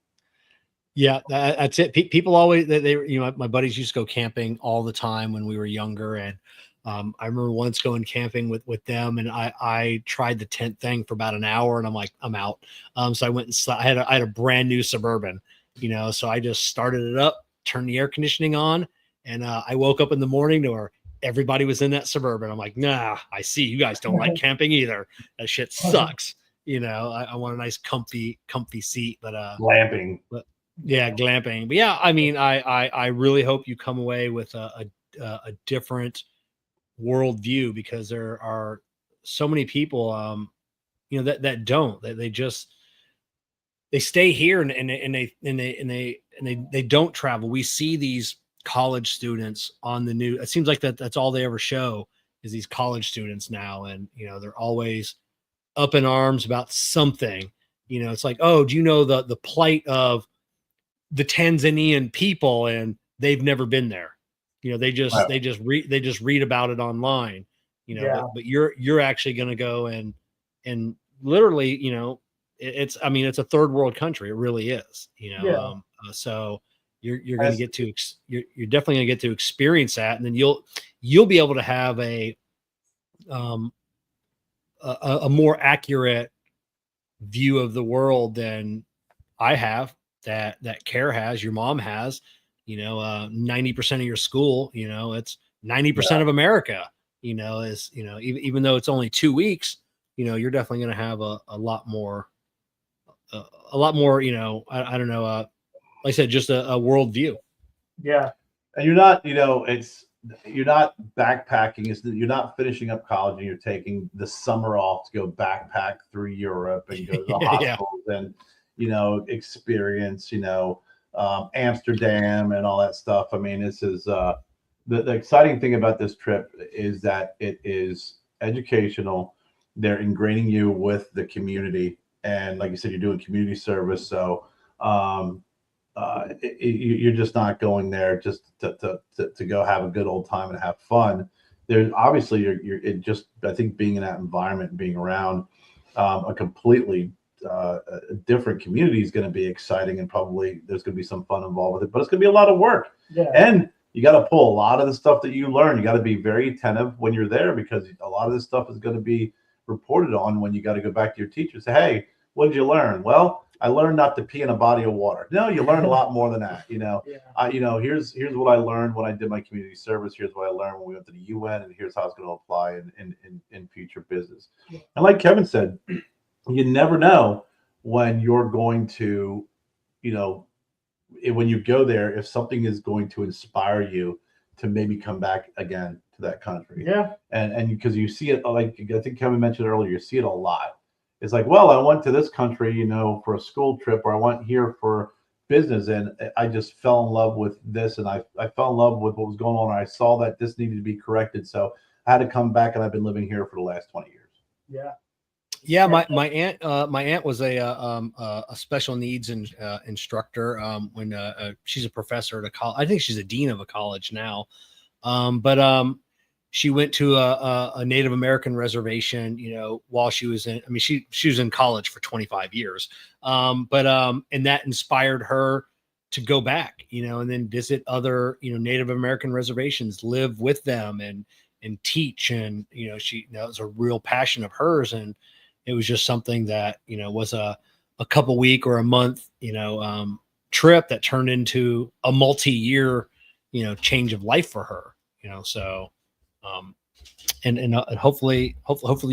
Yeah, that's it. People always they you know, my buddies used to go camping all the time when we were younger, and I remember once going camping with them, and I tried the tent thing for about an hour, and I'm like, I'm out. So I went and I had a brand new Suburban, you know, so I just started it up, turned the air conditioning on, and I woke up in the morning to where everybody was in that Suburban. I'm like, nah, I see you guys don't like camping either. That shit sucks. You know, I want a nice comfy seat, but glamping. Yeah, glamping. But yeah, I mean, I really hope you come away with a different worldview, because there are so many people, you know, that don't, they just, they stay here and they don't travel. We see these college students on the news. It seems like that's all they ever show is these college students now. And, you know, they're always up in arms about something. You know, it's like, oh, do you know the plight of the Tanzanian people? And they've never been there. You know, they just read about it online, you know, Yeah. but you're actually going to go and literally, you know, it's a third world country. It really is, you know. Yeah. So you're going to get to, you're definitely going to get to experience that. And then you'll be able to have a more accurate view of the world than I have, that Kerr has, your mom has. You know, 90% of your school, you know, it's 90% of America, you know, is, you know, even though it's only 2 weeks, you know, you're definitely going to have a lot more, you know, I don't know, like I said, just a world view. Yeah. And you're not, you know, you're not backpacking. You're not finishing up college and you're taking the summer off to go backpack through Europe and go to the hospitals and, you know, experience, you know, Amsterdam and all that stuff. I mean, this is the exciting thing about this trip is that it is educational. They're ingraining you with the community, and like you said, you're doing community service. So you're just not going there just to go have a good old time and have fun. There's obviously it just, I think being in that environment and being around a completely different community is going to be exciting, and probably there's going to be some fun involved with it, but it's going to be a lot of work. Yeah. And you got to pull a lot of the stuff that you learn. You got to be very attentive when you're there, because a lot of this stuff is going to be reported on when you got to go back to your teacher and say, hey, what did you learn? Well, I learned not to pee in a body of water. No, you learn a lot more than that. You know, you know, here's what I learned when I did my community service. Here's what I learned when we went to the UN, and here's how it's going to apply in future business. And like Kevin said, you never know when you're going to, you know, when you go there, if something is going to inspire you to maybe come back again to that country. Yeah. And because you see it, like I think Kevin mentioned earlier, you see it a lot. It's like, well, I went to this country, you know, for a school trip, or I went here for business, and I just fell in love with this, and I fell in love with what was going on. And I saw that this needed to be corrected, so I had to come back, and I've been living here for the last 20 years. Yeah. Yeah, my aunt was a special needs instructor when she's a professor at a college. I think she's a dean of a college now. But she went to a Native American reservation, while she was in. I mean, she was in college for 25 years. And that inspired her to go back, and then visit other, Native American reservations, live with them, and teach. And it was a real passion of hers, and it was just something that was a couple week or a month, trip that turned into a multi-year, change of life for her. So and hopefully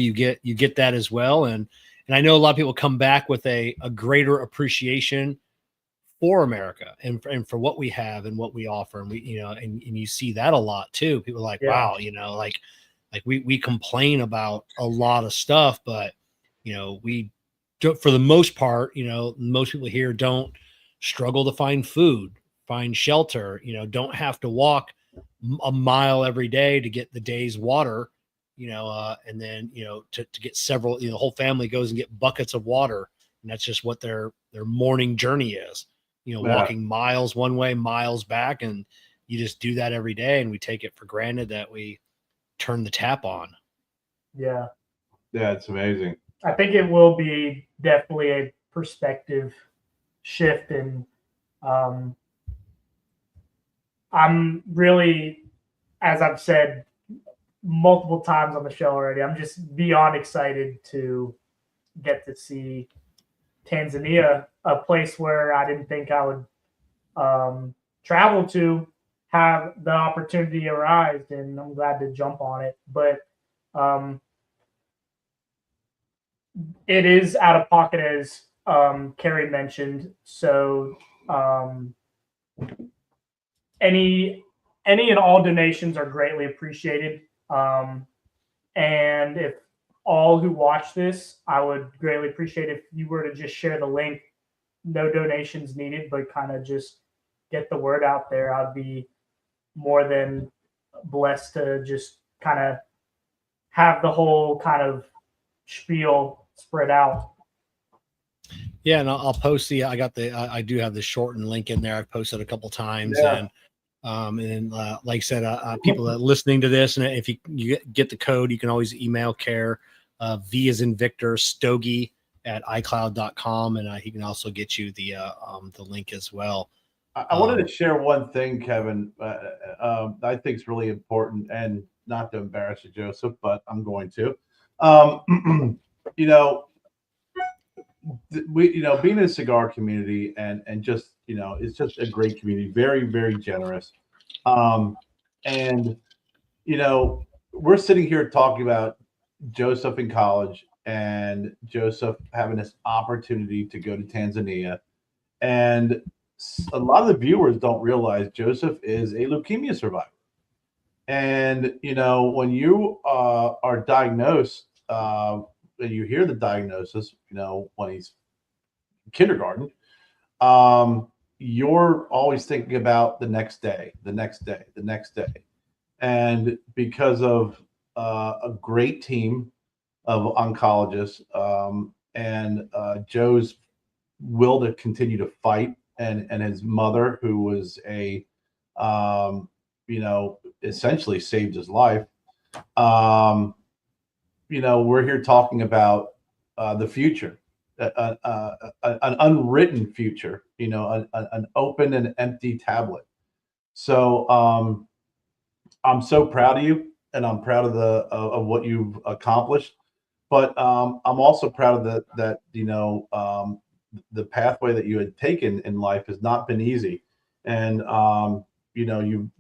you get that as well. And I know a lot of people come back with a greater appreciation for America and for what we have and what we offer. And we, and you see that a lot too. People are like, Yeah. wow, like we complain about a lot of stuff, but we don't, for the most part, most people here don't struggle to find food, find shelter, don't have to walk a mile every day to get the day's water, and then, to get several, the whole family goes and get buckets of water. And that's just what their morning journey is, Yeah. walking miles one way, miles back. And you just do that every day. And we take it for granted that we turn the tap on. Yeah. Yeah, it's amazing. I think it will be definitely a perspective shift. And I'm really, as I've said multiple times on the show already, I'm just beyond excited to get to see Tanzania, a place where I didn't think I would travel to, have the opportunity arise, and I'm glad to jump on it. But it is out of pocket, as Kerry mentioned. So any and all donations are greatly appreciated. And if all who watch this, I would greatly appreciate if you were to just share the link. No donations needed, but kind of just get the word out there. I'd be more than blessed to just kind of have the whole kind of spiel spread out. Yeah, and I'll post I do have the shortened link in there. I've posted a couple times. Yeah. And like I said, people that are listening to this, and if you get the code, you can always email Kerr, V as in Victor, Stogie at iCloud.com. And he can also get you the link as well. I wanted to share one thing, Kevin, I think is really important, and not to embarrass you, Joseph, but I'm going to. Being in a cigar community and just, it's just a great community, very, very generous. And, we're sitting here talking about Joseph in college and Joseph having this opportunity to go to Tanzania. And a lot of the viewers don't realize Joseph is a leukemia survivor. And, when you are diagnosed, and you hear the diagnosis, when he's in kindergarten, you're always thinking about the next day. And because of a great team of oncologists and Joe's will to continue to fight, and his mother, who was essentially saved his life. We're here talking about the future, an unwritten future, an open and empty tablet. So I'm so proud of you, and I'm proud of what you've accomplished. But I'm also proud of that the pathway that you had taken in life has not been easy, and you've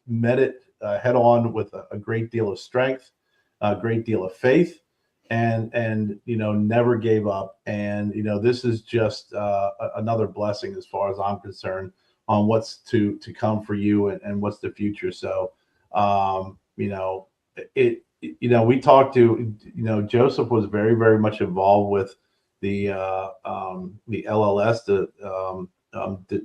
met it head on with a great deal of strength, a great deal of faith, and never gave up. And this is just another blessing as far as I'm concerned on what's to come for you and what's the future. So we talked to, Joseph was very, very much involved with the LLS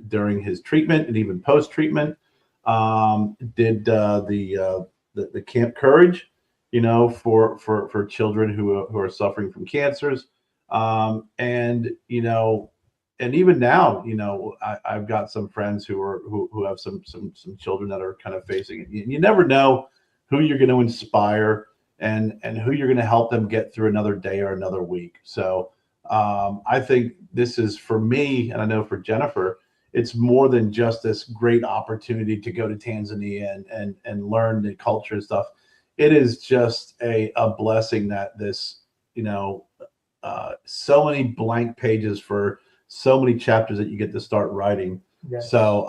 during his treatment and even post treatment. Did the Camp Courage, for children who are suffering from cancers. And and even now, I've got some friends who have some children that are kind of facing it. You never know who you're going to inspire and who you're going to help them get through another day or another week. So I think this is, for me, and I know for Jennifer, it's more than just this great opportunity to go to Tanzania and learn the culture and stuff. It is just a blessing that this, so many blank pages for so many chapters that you get to start writing. Yes. So,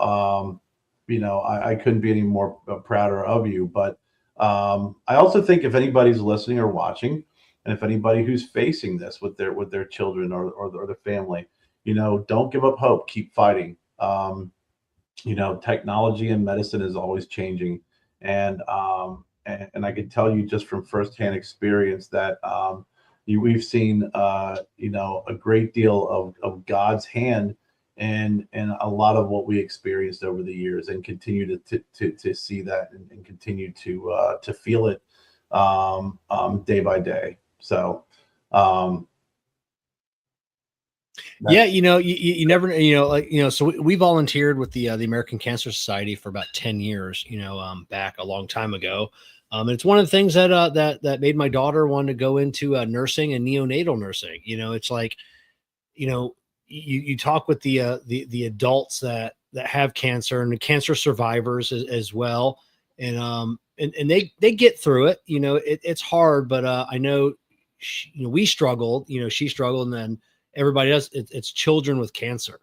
I couldn't be any more prouder of you. But I also think if anybody's listening or watching, and if anybody who's facing this with their children or their family, don't give up hope. Keep fighting. Technology and medicine is always changing, and I can tell you just from firsthand experience that we've seen a great deal of God's hand and a lot of what we experienced over the years, and continue to see that and continue to feel it day by day. So yeah, you never, so we volunteered with the American Cancer Society for about 10 years, back a long time ago. And it's one of the things that made my daughter want to go into nursing and neonatal nursing. It's like, you talk with the adults that have cancer and the cancer survivors as well. And they get through it. It's hard, but I know, we struggled, she struggled, and then everybody else, it's children with cancer.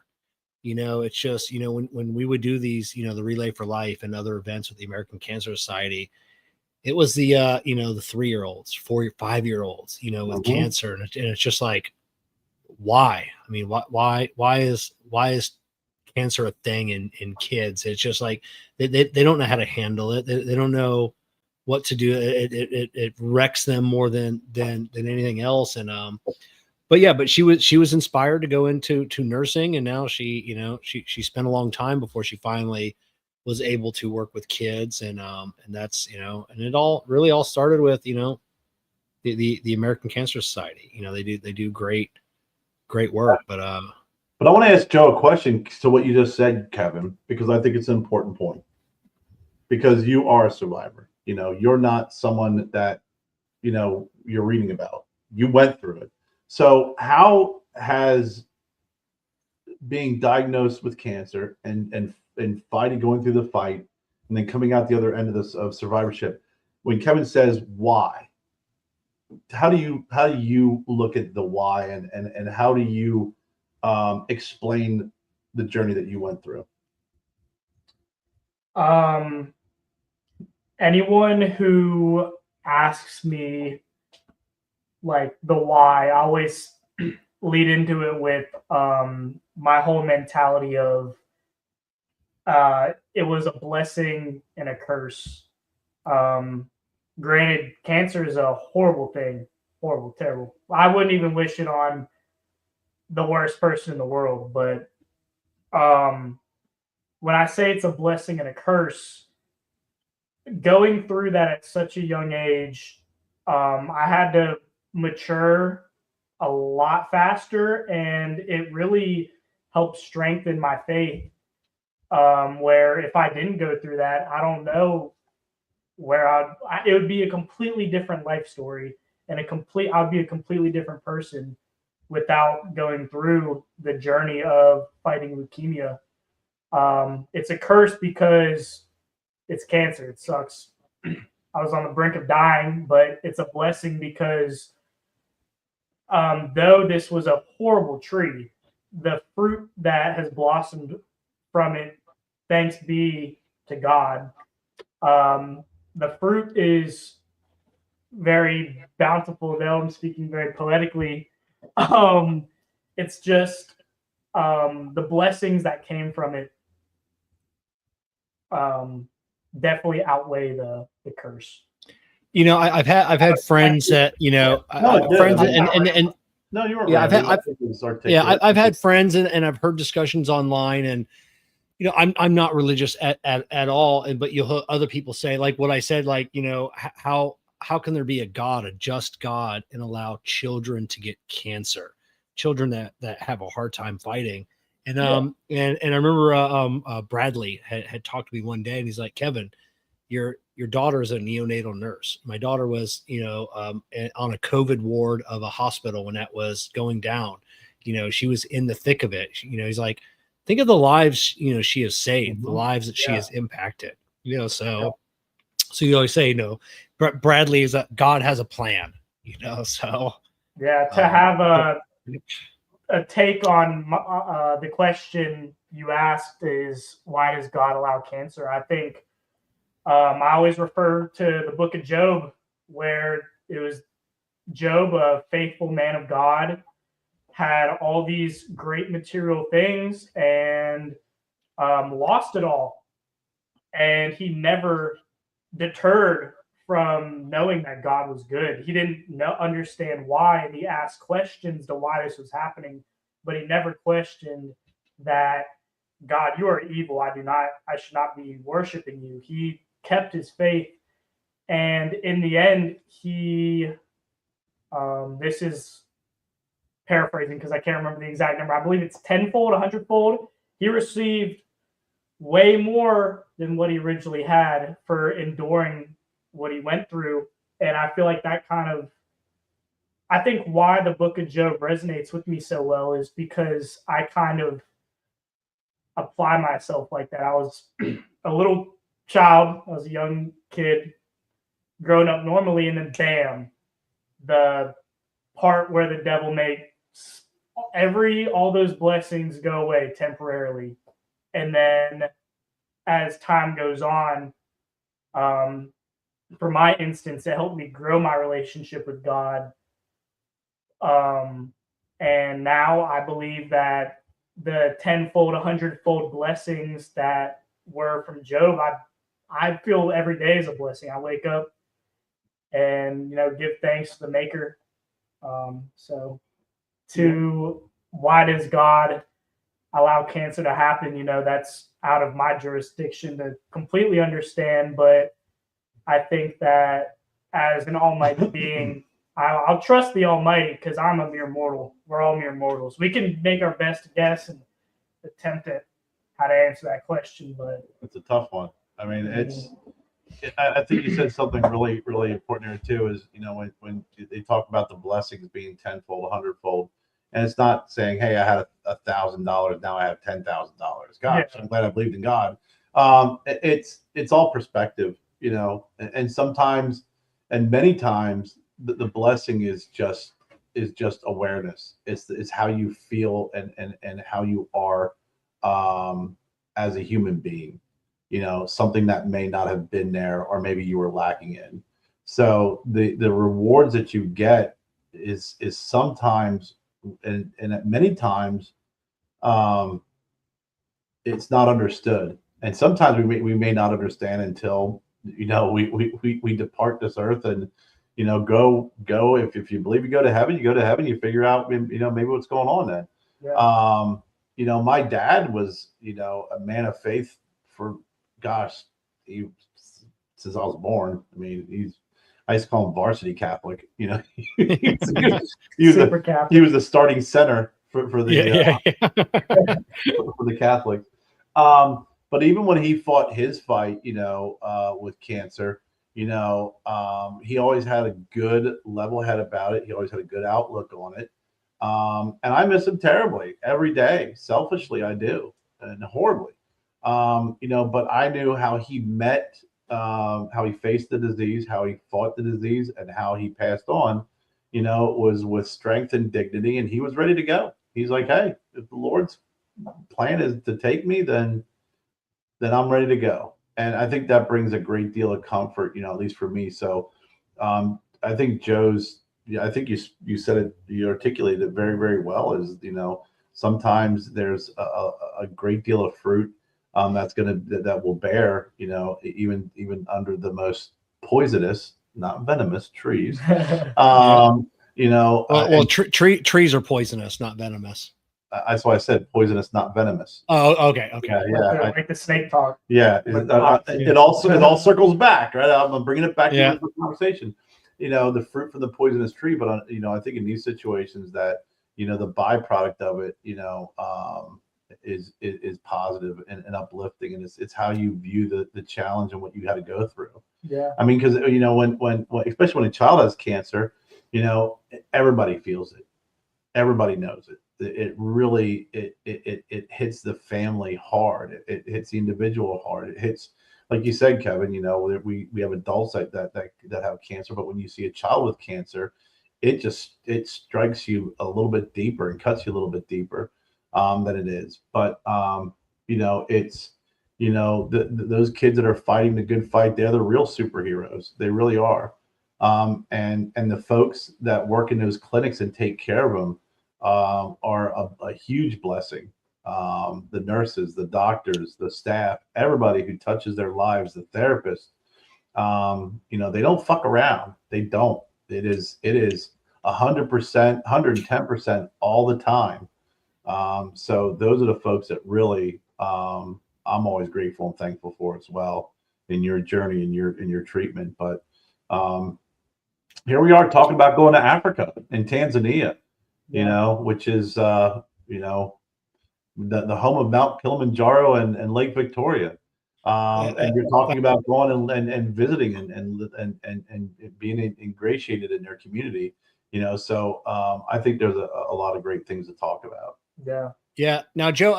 It's just, when we would do these, the Relay for Life and other events with the American Cancer Society, it was the 3-year-olds, 4, 5-year-olds, with cancer. And it's just like, why? I mean, why is cancer a thing in kids? It's just like, they don't know how to handle it. They don't know what to do. It wrecks them more than anything else. And, but she was inspired to go into nursing, and now she spent a long time before she finally was able to work with kids, and that's, and it all started with, the American Cancer Society. They do great work, but I want to ask Joe a question to what you just said, Kevin, because I think it's an important point, because you are a survivor. You're not someone that, you're reading about. You went through it. So how has being diagnosed with cancer and fighting, going through the fight, and then coming out the other end of this of survivorship, when Kevin says why, how do you look at the why, and how do you explain the journey that you went through? Anyone who asks me like the why, I always lead into it with my whole mentality of it was a blessing and a curse. Granted, cancer is a horrible thing, horrible, terrible. I wouldn't even wish it on the worst person in the world. But when I say it's a blessing and a curse, going through that at such a young age, I had to mature a lot faster, and it really helped strengthen my faith. Where if I didn't go through that, I don't know where it would be a completely different life story, and I'd be a completely different person without going through the journey of fighting leukemia. It's a curse because it's cancer. It sucks. I was on the brink of dying, but it's a blessing because though this was a horrible tree, the fruit that has blossomed from it, thanks be to God. The fruit is very bountiful, though I'm speaking very poetically. It's just the blessings that came from it definitely outweigh the curse. I've had friends that, friends and no, you were yeah, right. I've had friends and I've heard discussions online, and I'm not religious at all, but you'll hear other people say, like what I said, like how how can there be a God, a just God, and allow children to get cancer, children that have a hard time fighting? And and I remember Bradley had talked to me one day, and he's like, Kevin, your daughter is a neonatal nurse. My daughter was, on a COVID ward of a hospital when that was going down. She was in the thick of it. He's like, think of the lives, she has saved, the lives that she has impacted. So you always say, Bradley is God has a plan. So yeah, to have a take on the question you asked is, why does God allow cancer? I think I always refer to the book of Job, where it was Job, a faithful man of God, had all these great material things and lost it all. And he never deterred from knowing that God was good. He didn't understand why, and he asked questions to why this was happening, but he never questioned that, God, you are evil. I should not be worshiping you. He kept his faith, and in the end, he this is paraphrasing because I can't remember the exact number. I believe it's tenfold, 100-fold. He received way more than what he originally had for enduring what he went through. And I feel like that I think why the book of Job resonates with me so well is because I kind of apply myself like that. I was a little child, I was a young kid growing up normally, and then bam, the part where the devil makes all those blessings go away temporarily. And then as time goes on, for my instance, it helped me grow my relationship with God. And now I believe that the tenfold, 100-fold blessings that were from Job, I feel every day is a blessing. I wake up and, give thanks to the Maker. Why does God allow cancer to happen? That's out of my jurisdiction to completely understand, but I think that as an almighty being, I'll trust the Almighty because I'm a mere mortal. We're all mere mortals. We can make our best guess and attempt at how to answer that question, but it's a tough one. I mean, I think you said something really, really important here too. Is when they talk about the blessings being tenfold, 100-fold, and it's not saying, "Hey, I had $1,000, now I have $10,000." Gosh, yeah. I'm glad I believed in God. It's all perspective, and sometimes, and many times, the blessing is just awareness. It's how you feel and how you are as a human being. Something that may not have been there, or maybe you were lacking in. So the rewards that you get is sometimes and many times it's not understood, and sometimes we may not understand until we depart this earth and go if you believe you go to heaven, you figure out maybe what's going on then. Yeah. My dad was a man of faith for since I was born. I mean, I used to call him varsity Catholic. He was the starting center for the for the Catholics. But even when he fought his fight, with cancer, he always had a good level head about it. He always had a good outlook on it. And I miss him terribly every day. Selfishly, I do, and horribly. But I knew how he how he faced the disease, how he fought the disease, and how he passed on, was with strength and dignity, and he was ready to go. He's like, hey, if the Lord's plan is to take me, then I'm ready to go. And I think that brings a great deal of comfort, at least for me. So I think I think you said it, you articulated it very, very well, is, sometimes there's a great deal of fruit that will bear, even under the most poisonous, not venomous trees. Trees are poisonous, not venomous. That's why I said poisonous, not venomous. Oh, okay. Okay. Like the snake talk. Yeah, it all circles back, right? I'm bringing it back to the conversation. The fruit from the poisonous tree, but I think in these situations that the byproduct of it, is positive and uplifting, and it's how you view the challenge and what you had to go through. Yeah, I mean, because when especially when a child has cancer, everybody feels it, everybody knows it. It really it hits the family hard. It hits the individual hard. It hits, like you said, Kevin. We have adults that have cancer, but when you see a child with cancer, it strikes you a little bit deeper and cuts you a little bit deeper than it is. But it's those kids that are fighting the good fight, they're the real superheroes. They really are. And the folks that work in those clinics and take care of them are a huge blessing. The nurses, the doctors, the staff, everybody who touches their lives, the therapists, they don't fuck around. They don't. It is 100%, 110% all the time. So those are the folks that really I'm always grateful and thankful for as well in your journey, in your treatment. But here we are talking about going to Africa and Tanzania, which is the home of Mount Kilimanjaro and Lake Victoria. And you're talking about going and visiting and being ingratiated in their community. So I think there's a lot of great things to talk about. Yeah. Yeah. Now, Joe,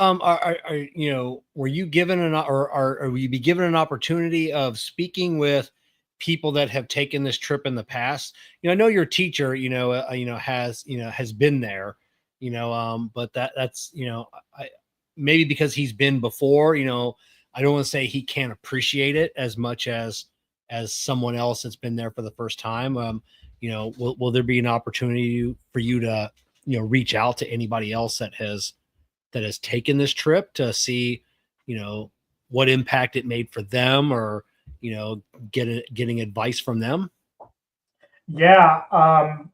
were you given or will you be given an opportunity of speaking with people that have taken this trip in the past? I know your teacher, has been there, but that's, maybe because he's been before, I don't want to say he can't appreciate it as much as someone else that's been there for the first time. Will there be an opportunity for you to, reach out to anybody else that has taken this trip to see, what impact it made for them, or, getting advice from them? Yeah.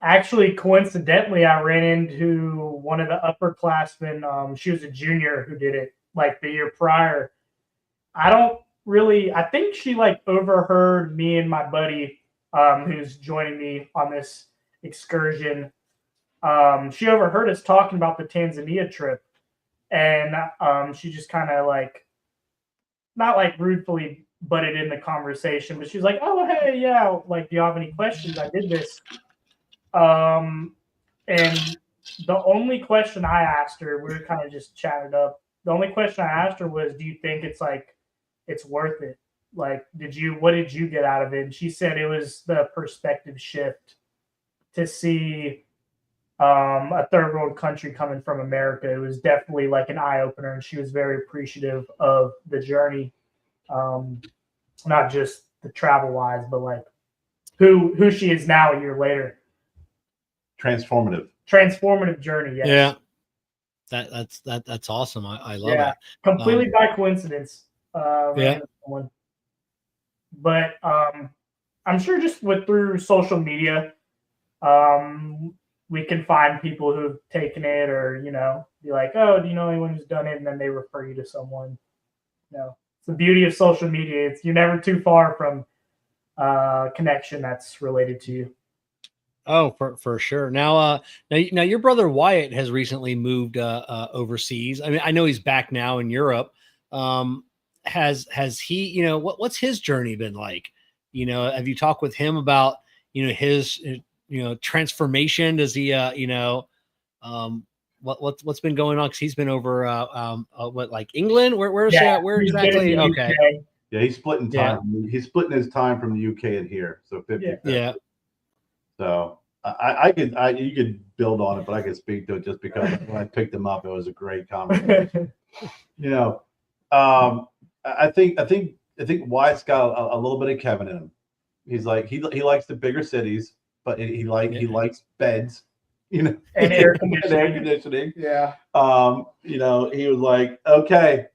Actually, coincidentally, I ran into one of the upperclassmen. She was a junior who did it like the year prior. I think she overheard me and my buddy, who's joining me on this excursion. She overheard us talking about the Tanzania trip, and she just kind of not ruefully butted in the conversation, but she's like, "Oh, hey, yeah, do you have any questions? I did this." And the only question I asked her, we were kind of just chatted up. The only question I asked her was, "Do you think it's worth it? What did you get out of it?" And she said it was the perspective shift to see a third world country coming from America. It was definitely an eye opener, and she was very appreciative of the journey, not just the travel wise, but who she is now a year later. Transformative journey. Yes. Yeah, that's awesome. I love it. Completely by coincidence. Yeah. But I'm sure just through social media, we can find people who've taken it, or be like, "Oh, do you know anyone who's done it?" And then they refer you to someone. It's the beauty of social media. You're never too far from connection that's related to you. Oh, for sure. Now your brother Wyatt has recently moved overseas. I mean, I know he's back now in Europe. Has he, what's his journey been like? Have you talked with him about, his, transformation? Does he, what's been going on? Cause he's been over, England? Where is that? Where exactly? Okay. UK. Yeah. He's splitting time. Yeah. He's splitting his time from the UK and here. So 50. Yeah. So you could build on it, but I could speak to it just because when I picked him up, it was a great conversation. I think Wyatt's got a little bit of Kevin in him. He's he likes the bigger cities, but he likes beds, and air conditioning. Yeah. He was like, okay,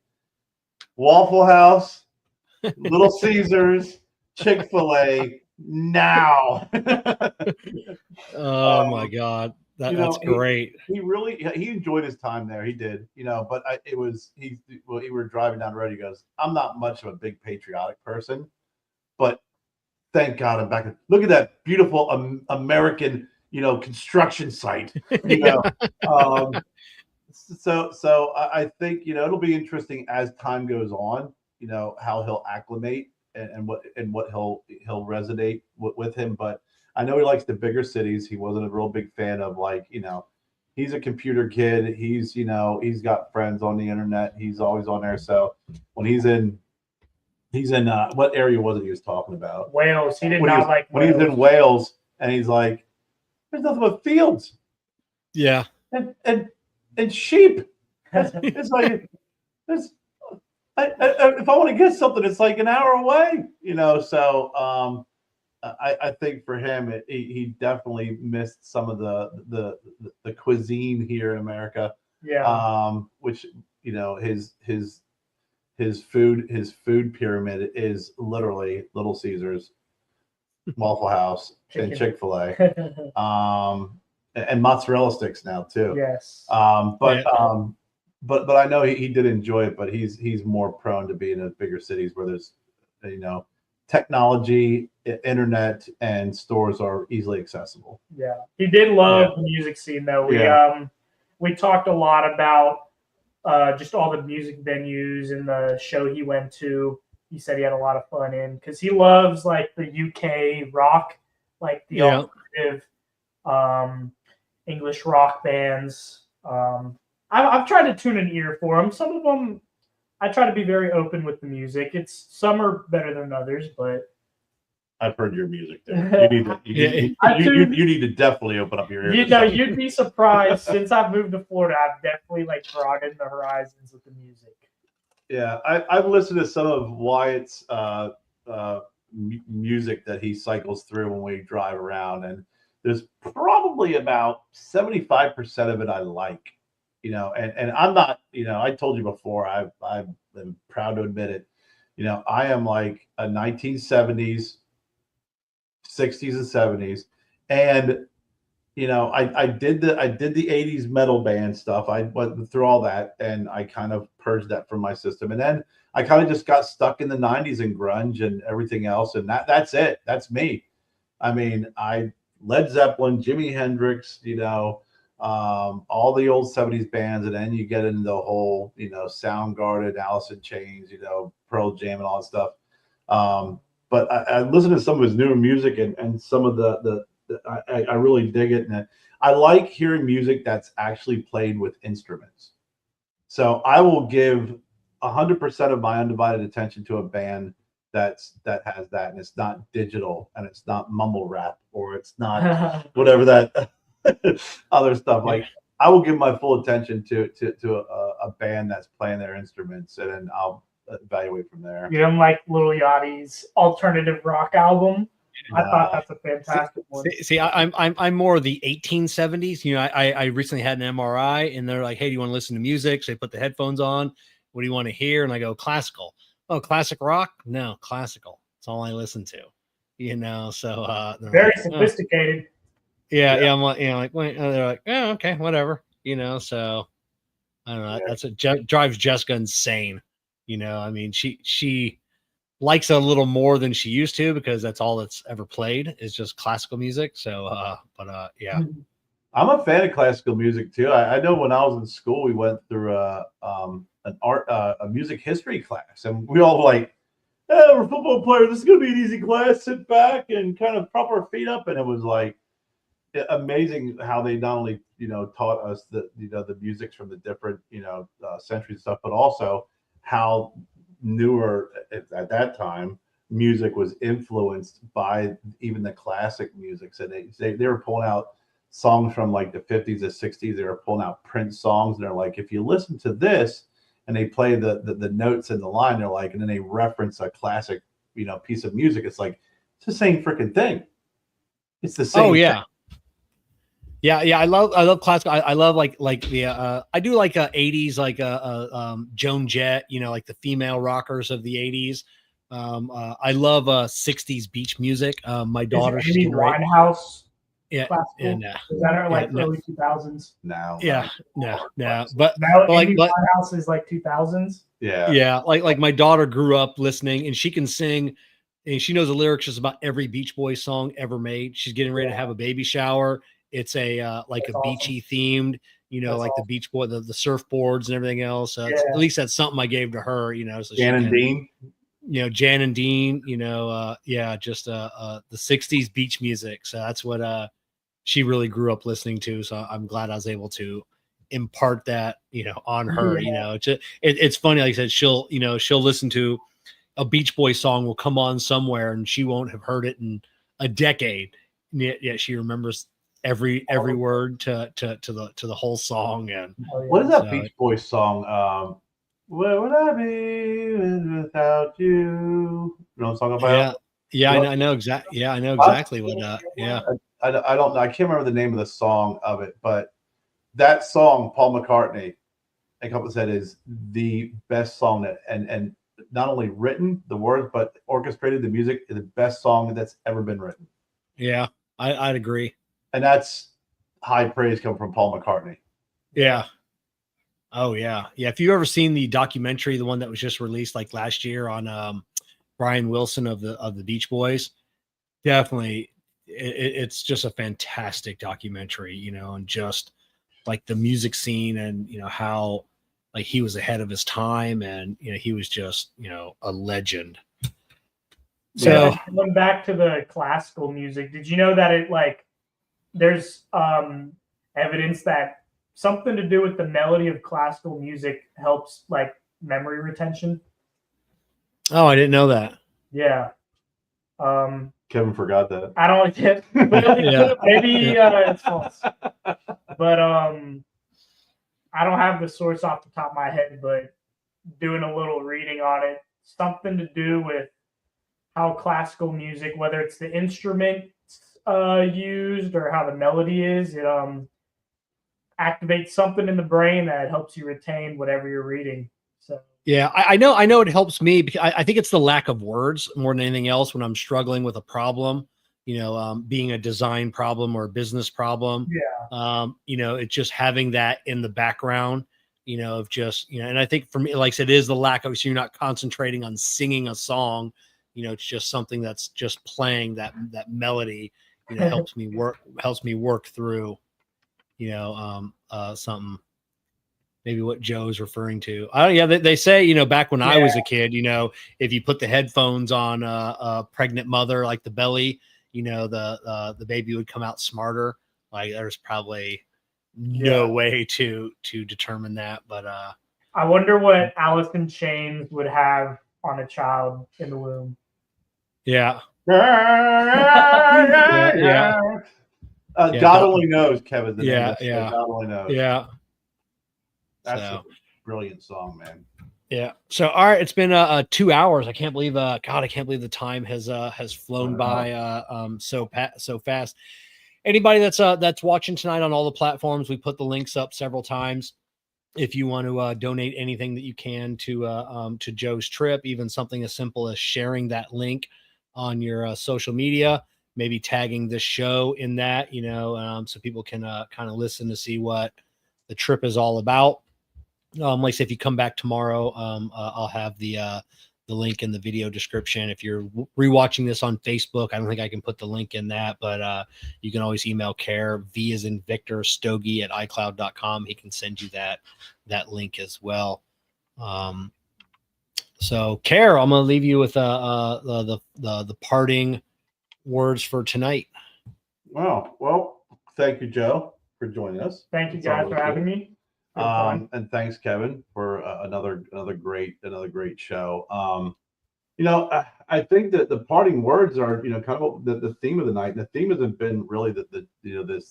Waffle House, Little Caesars, Chick-fil-A now. Oh my God. That's great. He enjoyed his time there. He did, but we were driving down the road. He goes, I'm not much of a big patriotic person, but thank God I'm back. Look at that beautiful American, construction site, So I think, it'll be interesting as time goes on, how he'll acclimate and what he'll resonate with him. But I know he likes the bigger cities. He wasn't a real big fan of he's a computer kid. He's got friends on the internet. He's always on there. So when he's in what area was it he was talking about? Wales. He did not like when Wales. he's in Wales and he's like, there's nothing but fields. Yeah. And sheep. It's like if I want to get something, it's like an hour away, So I think for him, he definitely missed some of the cuisine here in America. Yeah. Which his food pyramid is literally Little Caesars, Waffle House, and Chick-fil-A. And mozzarella sticks now too. Yes. But I know he did enjoy it, but he's more prone to being in bigger cities where there's technology, internet, and stores are easily accessible. Yeah. He did love the music scene though. We talked a lot about just all the music venues and the show he went to. He said he had a lot of fun in because he loves like the UK rock, like the alternative English rock bands. I've tried to tune an ear for them. Some of them, I try to be very open with the music. Some are better than others, but I've heard your music there. You need to definitely open up your ears. You'd be surprised. Since I've moved to Florida, I've definitely broadened the horizons with the music. Yeah, I've listened to some of Wyatt's music that he cycles through when we drive around, and there's probably about 75% of it I like, and I'm not, I told you before, I've been proud to admit it, I am like a 1970s, 60s and 70s, and I did the 80s metal band stuff. I went through all that and I kind of purged that from my system, and then I kind of just got stuck in the 90s and grunge and everything else, and that's it. That's me. I mean, Led Zeppelin, Jimi Hendrix, all the old 70s bands, and then you get into the whole, Soundgarden, Alice in Chains, Pearl Jam and all that stuff. But I listened to some of his newer music and some of I really dig it. And I like hearing music that's actually played with instruments. So I will give 100% of my undivided attention to a band that has that, and it's not digital, and it's not mumble rap, or it's not whatever that other stuff. Like, I will give my full attention to a band that's playing their instruments, and then I'll evaluate from there. You know, like Lil Yachty's alternative rock album. I thought that's a fantastic one. See, I'm more of the 1870s. I recently had an MRI, and they're like, "Hey, do you want to listen to music?" So they put the headphones on. What do you want to hear? And I go, classical. Oh, classic rock? No, classical. That's all I listen to. So very like, sophisticated. Yeah. I'm like, wait, they're like, oh, okay, whatever. So I don't know. That's what drives Jessica insane. I mean, she likes it a little more than she used to, because that's all that's ever played is just classical music. So, yeah. I'm a fan of classical music too. I know when I was in school, we went through a music history class, and we all were like, "Oh, we're football players. This is gonna be an easy class. Sit back and kind of prop our feet up." And it was like amazing how they not only taught us the musics from the different centuries and stuff, but also how newer at that time music was influenced by even the classic musics, and they were pulling out songs from like the 50s and 60s. They were pulling out Prince songs, and they're like, if you listen to this, and they play the notes in the line, they're like, and then they reference a classic piece of music. It's like, it's the same freaking thing. It's the same. Oh yeah. thing. Yeah. I love classical. I love like the I do like 80s, like Joan Jett, like the female rockers of the 80s. I love 60s beach music. My daughter, Amy Winehouse. Yeah, classical? and Is that like no. early 2000s? Now, yeah, no. But Now, like, Amy Winehouse is like 2000s. yeah, yeah, like my daughter grew up listening, and she can sing, and she knows the lyrics just about every Beach Boys song ever made. She's getting ready to have a baby shower. It's a like That's a beachy themed, That's like the Beach Boy, the surfboards and everything else. Yeah. At least that's something I gave to her, so Jan she and can, Dean. Jan and Dean, just the 60s beach music. So that's what she really grew up listening to. So I'm glad I was able to impart that, on her. Yeah. It's funny, like I said, she'll listen to a Beach Boy song will come on somewhere and she won't have heard it in a decade. Yet she remembers every word to the whole song. And Oh, yeah. What is that So- Beach Boys song? Where would I be without you? You know what I'm talking about? yeah, I know exactly. Yeah, I know exactly what. Yeah, I don't know. I can't remember the name of the song of it, but that song, Paul McCartney, a couple said, is the best song that and not only written the words but orchestrated the music is the best song that's ever been written. yeah, I'd agree. And that's high praise coming from Paul McCartney. Yeah. Oh yeah, yeah. If you ever seen the documentary, the one that was just released like last year on Brian Wilson of the Beach Boys, definitely, it's just a fantastic documentary. And just like the music scene and how like he was ahead of his time and he was just a legend. So going back to the classical music, did you know that it there's evidence that something to do with the melody of classical music helps like memory retention? oh, I didn't know that. Yeah. Kevin forgot that. I don't get maybe it's false. But I don't have the source off the top of my head, but doing a little reading on it, something to do with how classical music, whether it's the instrument used or how the melody is, it activates something in the brain that helps you retain whatever you're reading. So yeah, I know it helps me because I think it's the lack of words more than anything else when I'm struggling with a problem, being a design problem or a business problem. yeah, It's just having that in the background, of just, and I think for me, like I said, it is the lack of, so you're not concentrating on singing a song, it's just something that's just playing that melody, helps me work through, something, maybe what Joe's referring to. Yeah, they say, back when I was a kid, if you put the headphones on a pregnant mother, like the belly, the baby would come out smarter. Like there's probably no way to determine that, but I wonder what Alice in Chains would have on a child in the womb. yeah. God only knows, Kevin. The name Yeah, of the show. yeah. God only knows. Yeah. That's So. a brilliant song, man. Yeah. So, all right, it's been 2 hours. I can't believe, God, I can't believe the time has flown by so fast. Anybody that's watching tonight on all the platforms, we put the links up several times. If you want to donate anything that you can to Joe's trip, even something as simple as sharing that link on your social media, maybe tagging this show in that, so people can kind of listen to see what the trip is all about. Like I said, if you come back tomorrow, I'll have the link in the video description. If you're rewatching this on Facebook, I don't think I can put the link in that, but you can always email Kerr, V as in Victor, Stogie at iCloud.com. He can send you that link as well. So Kerr, I'm going to leave you with the parting words for tonight. Wow. Well, thank you, Joe, for joining us. Thank you It's guys always for having good. me. And thanks, Kevin, for another great show. I think that the parting words are, kind of the theme of the night. And the theme hasn't been really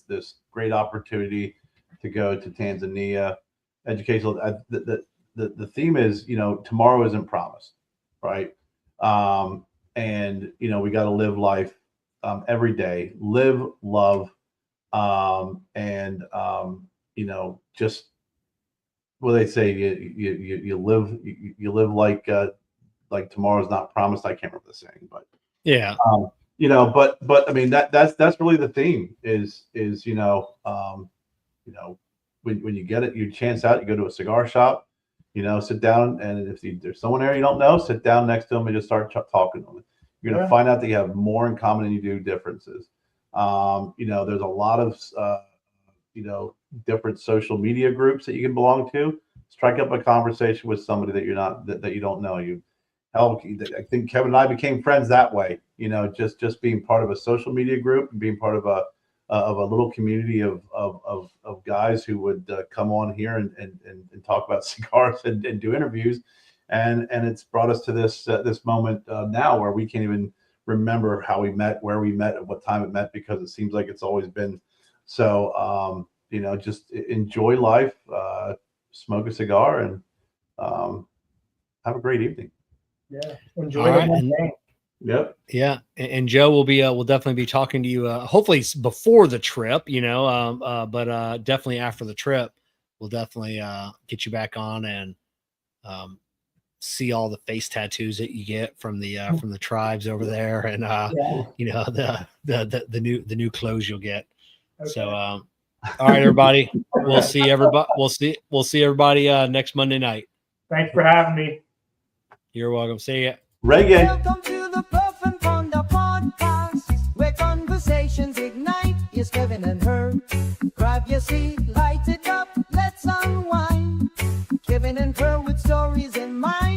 this great opportunity to go to Tanzania, educational. The theme is, tomorrow isn't promised, right? And we got to live life every day, live, love, and just what they say, you live like tomorrow's not promised. I can't remember the saying, but Yeah. but I mean that's really the theme is when you get it, you chance out, you go to a cigar shop, sit down, and if there's someone there you don't know, sit down next to them and just start talking to them. You're going to find out that you have more in common than you do differences. There's a lot of different social media groups that you can belong to. Strike up a conversation with somebody that you're not that you don't know. I think Kevin and I became friends that way. Just being part of a social media group and being part of a little community of guys who would come on here and talk about cigars and do interviews, and it's brought us to this moment now where we can't even remember how we met, where we met, at what time it met, because it seems like it's always been. So just enjoy life, smoke a cigar, and have a great evening. Yeah, enjoy All the right, whole thing. Yep. Yeah, and Joe will be we'll definitely be talking to you hopefully before the trip, but definitely after the trip, we'll definitely get you back on and see all the face tattoos that you get from the tribes over there, and the new clothes you'll get. Okay. So all right, everybody, we'll see everybody. We'll see everybody next Monday night. Thanks for having me. You're welcome. See ya. Reggae. Welcome to the Puff and Ponder podcast, where conversations ignite. Yes, Kevin and her. Grab your seat, light it up, let's unwind. Kevin and Kerr with stories in mind.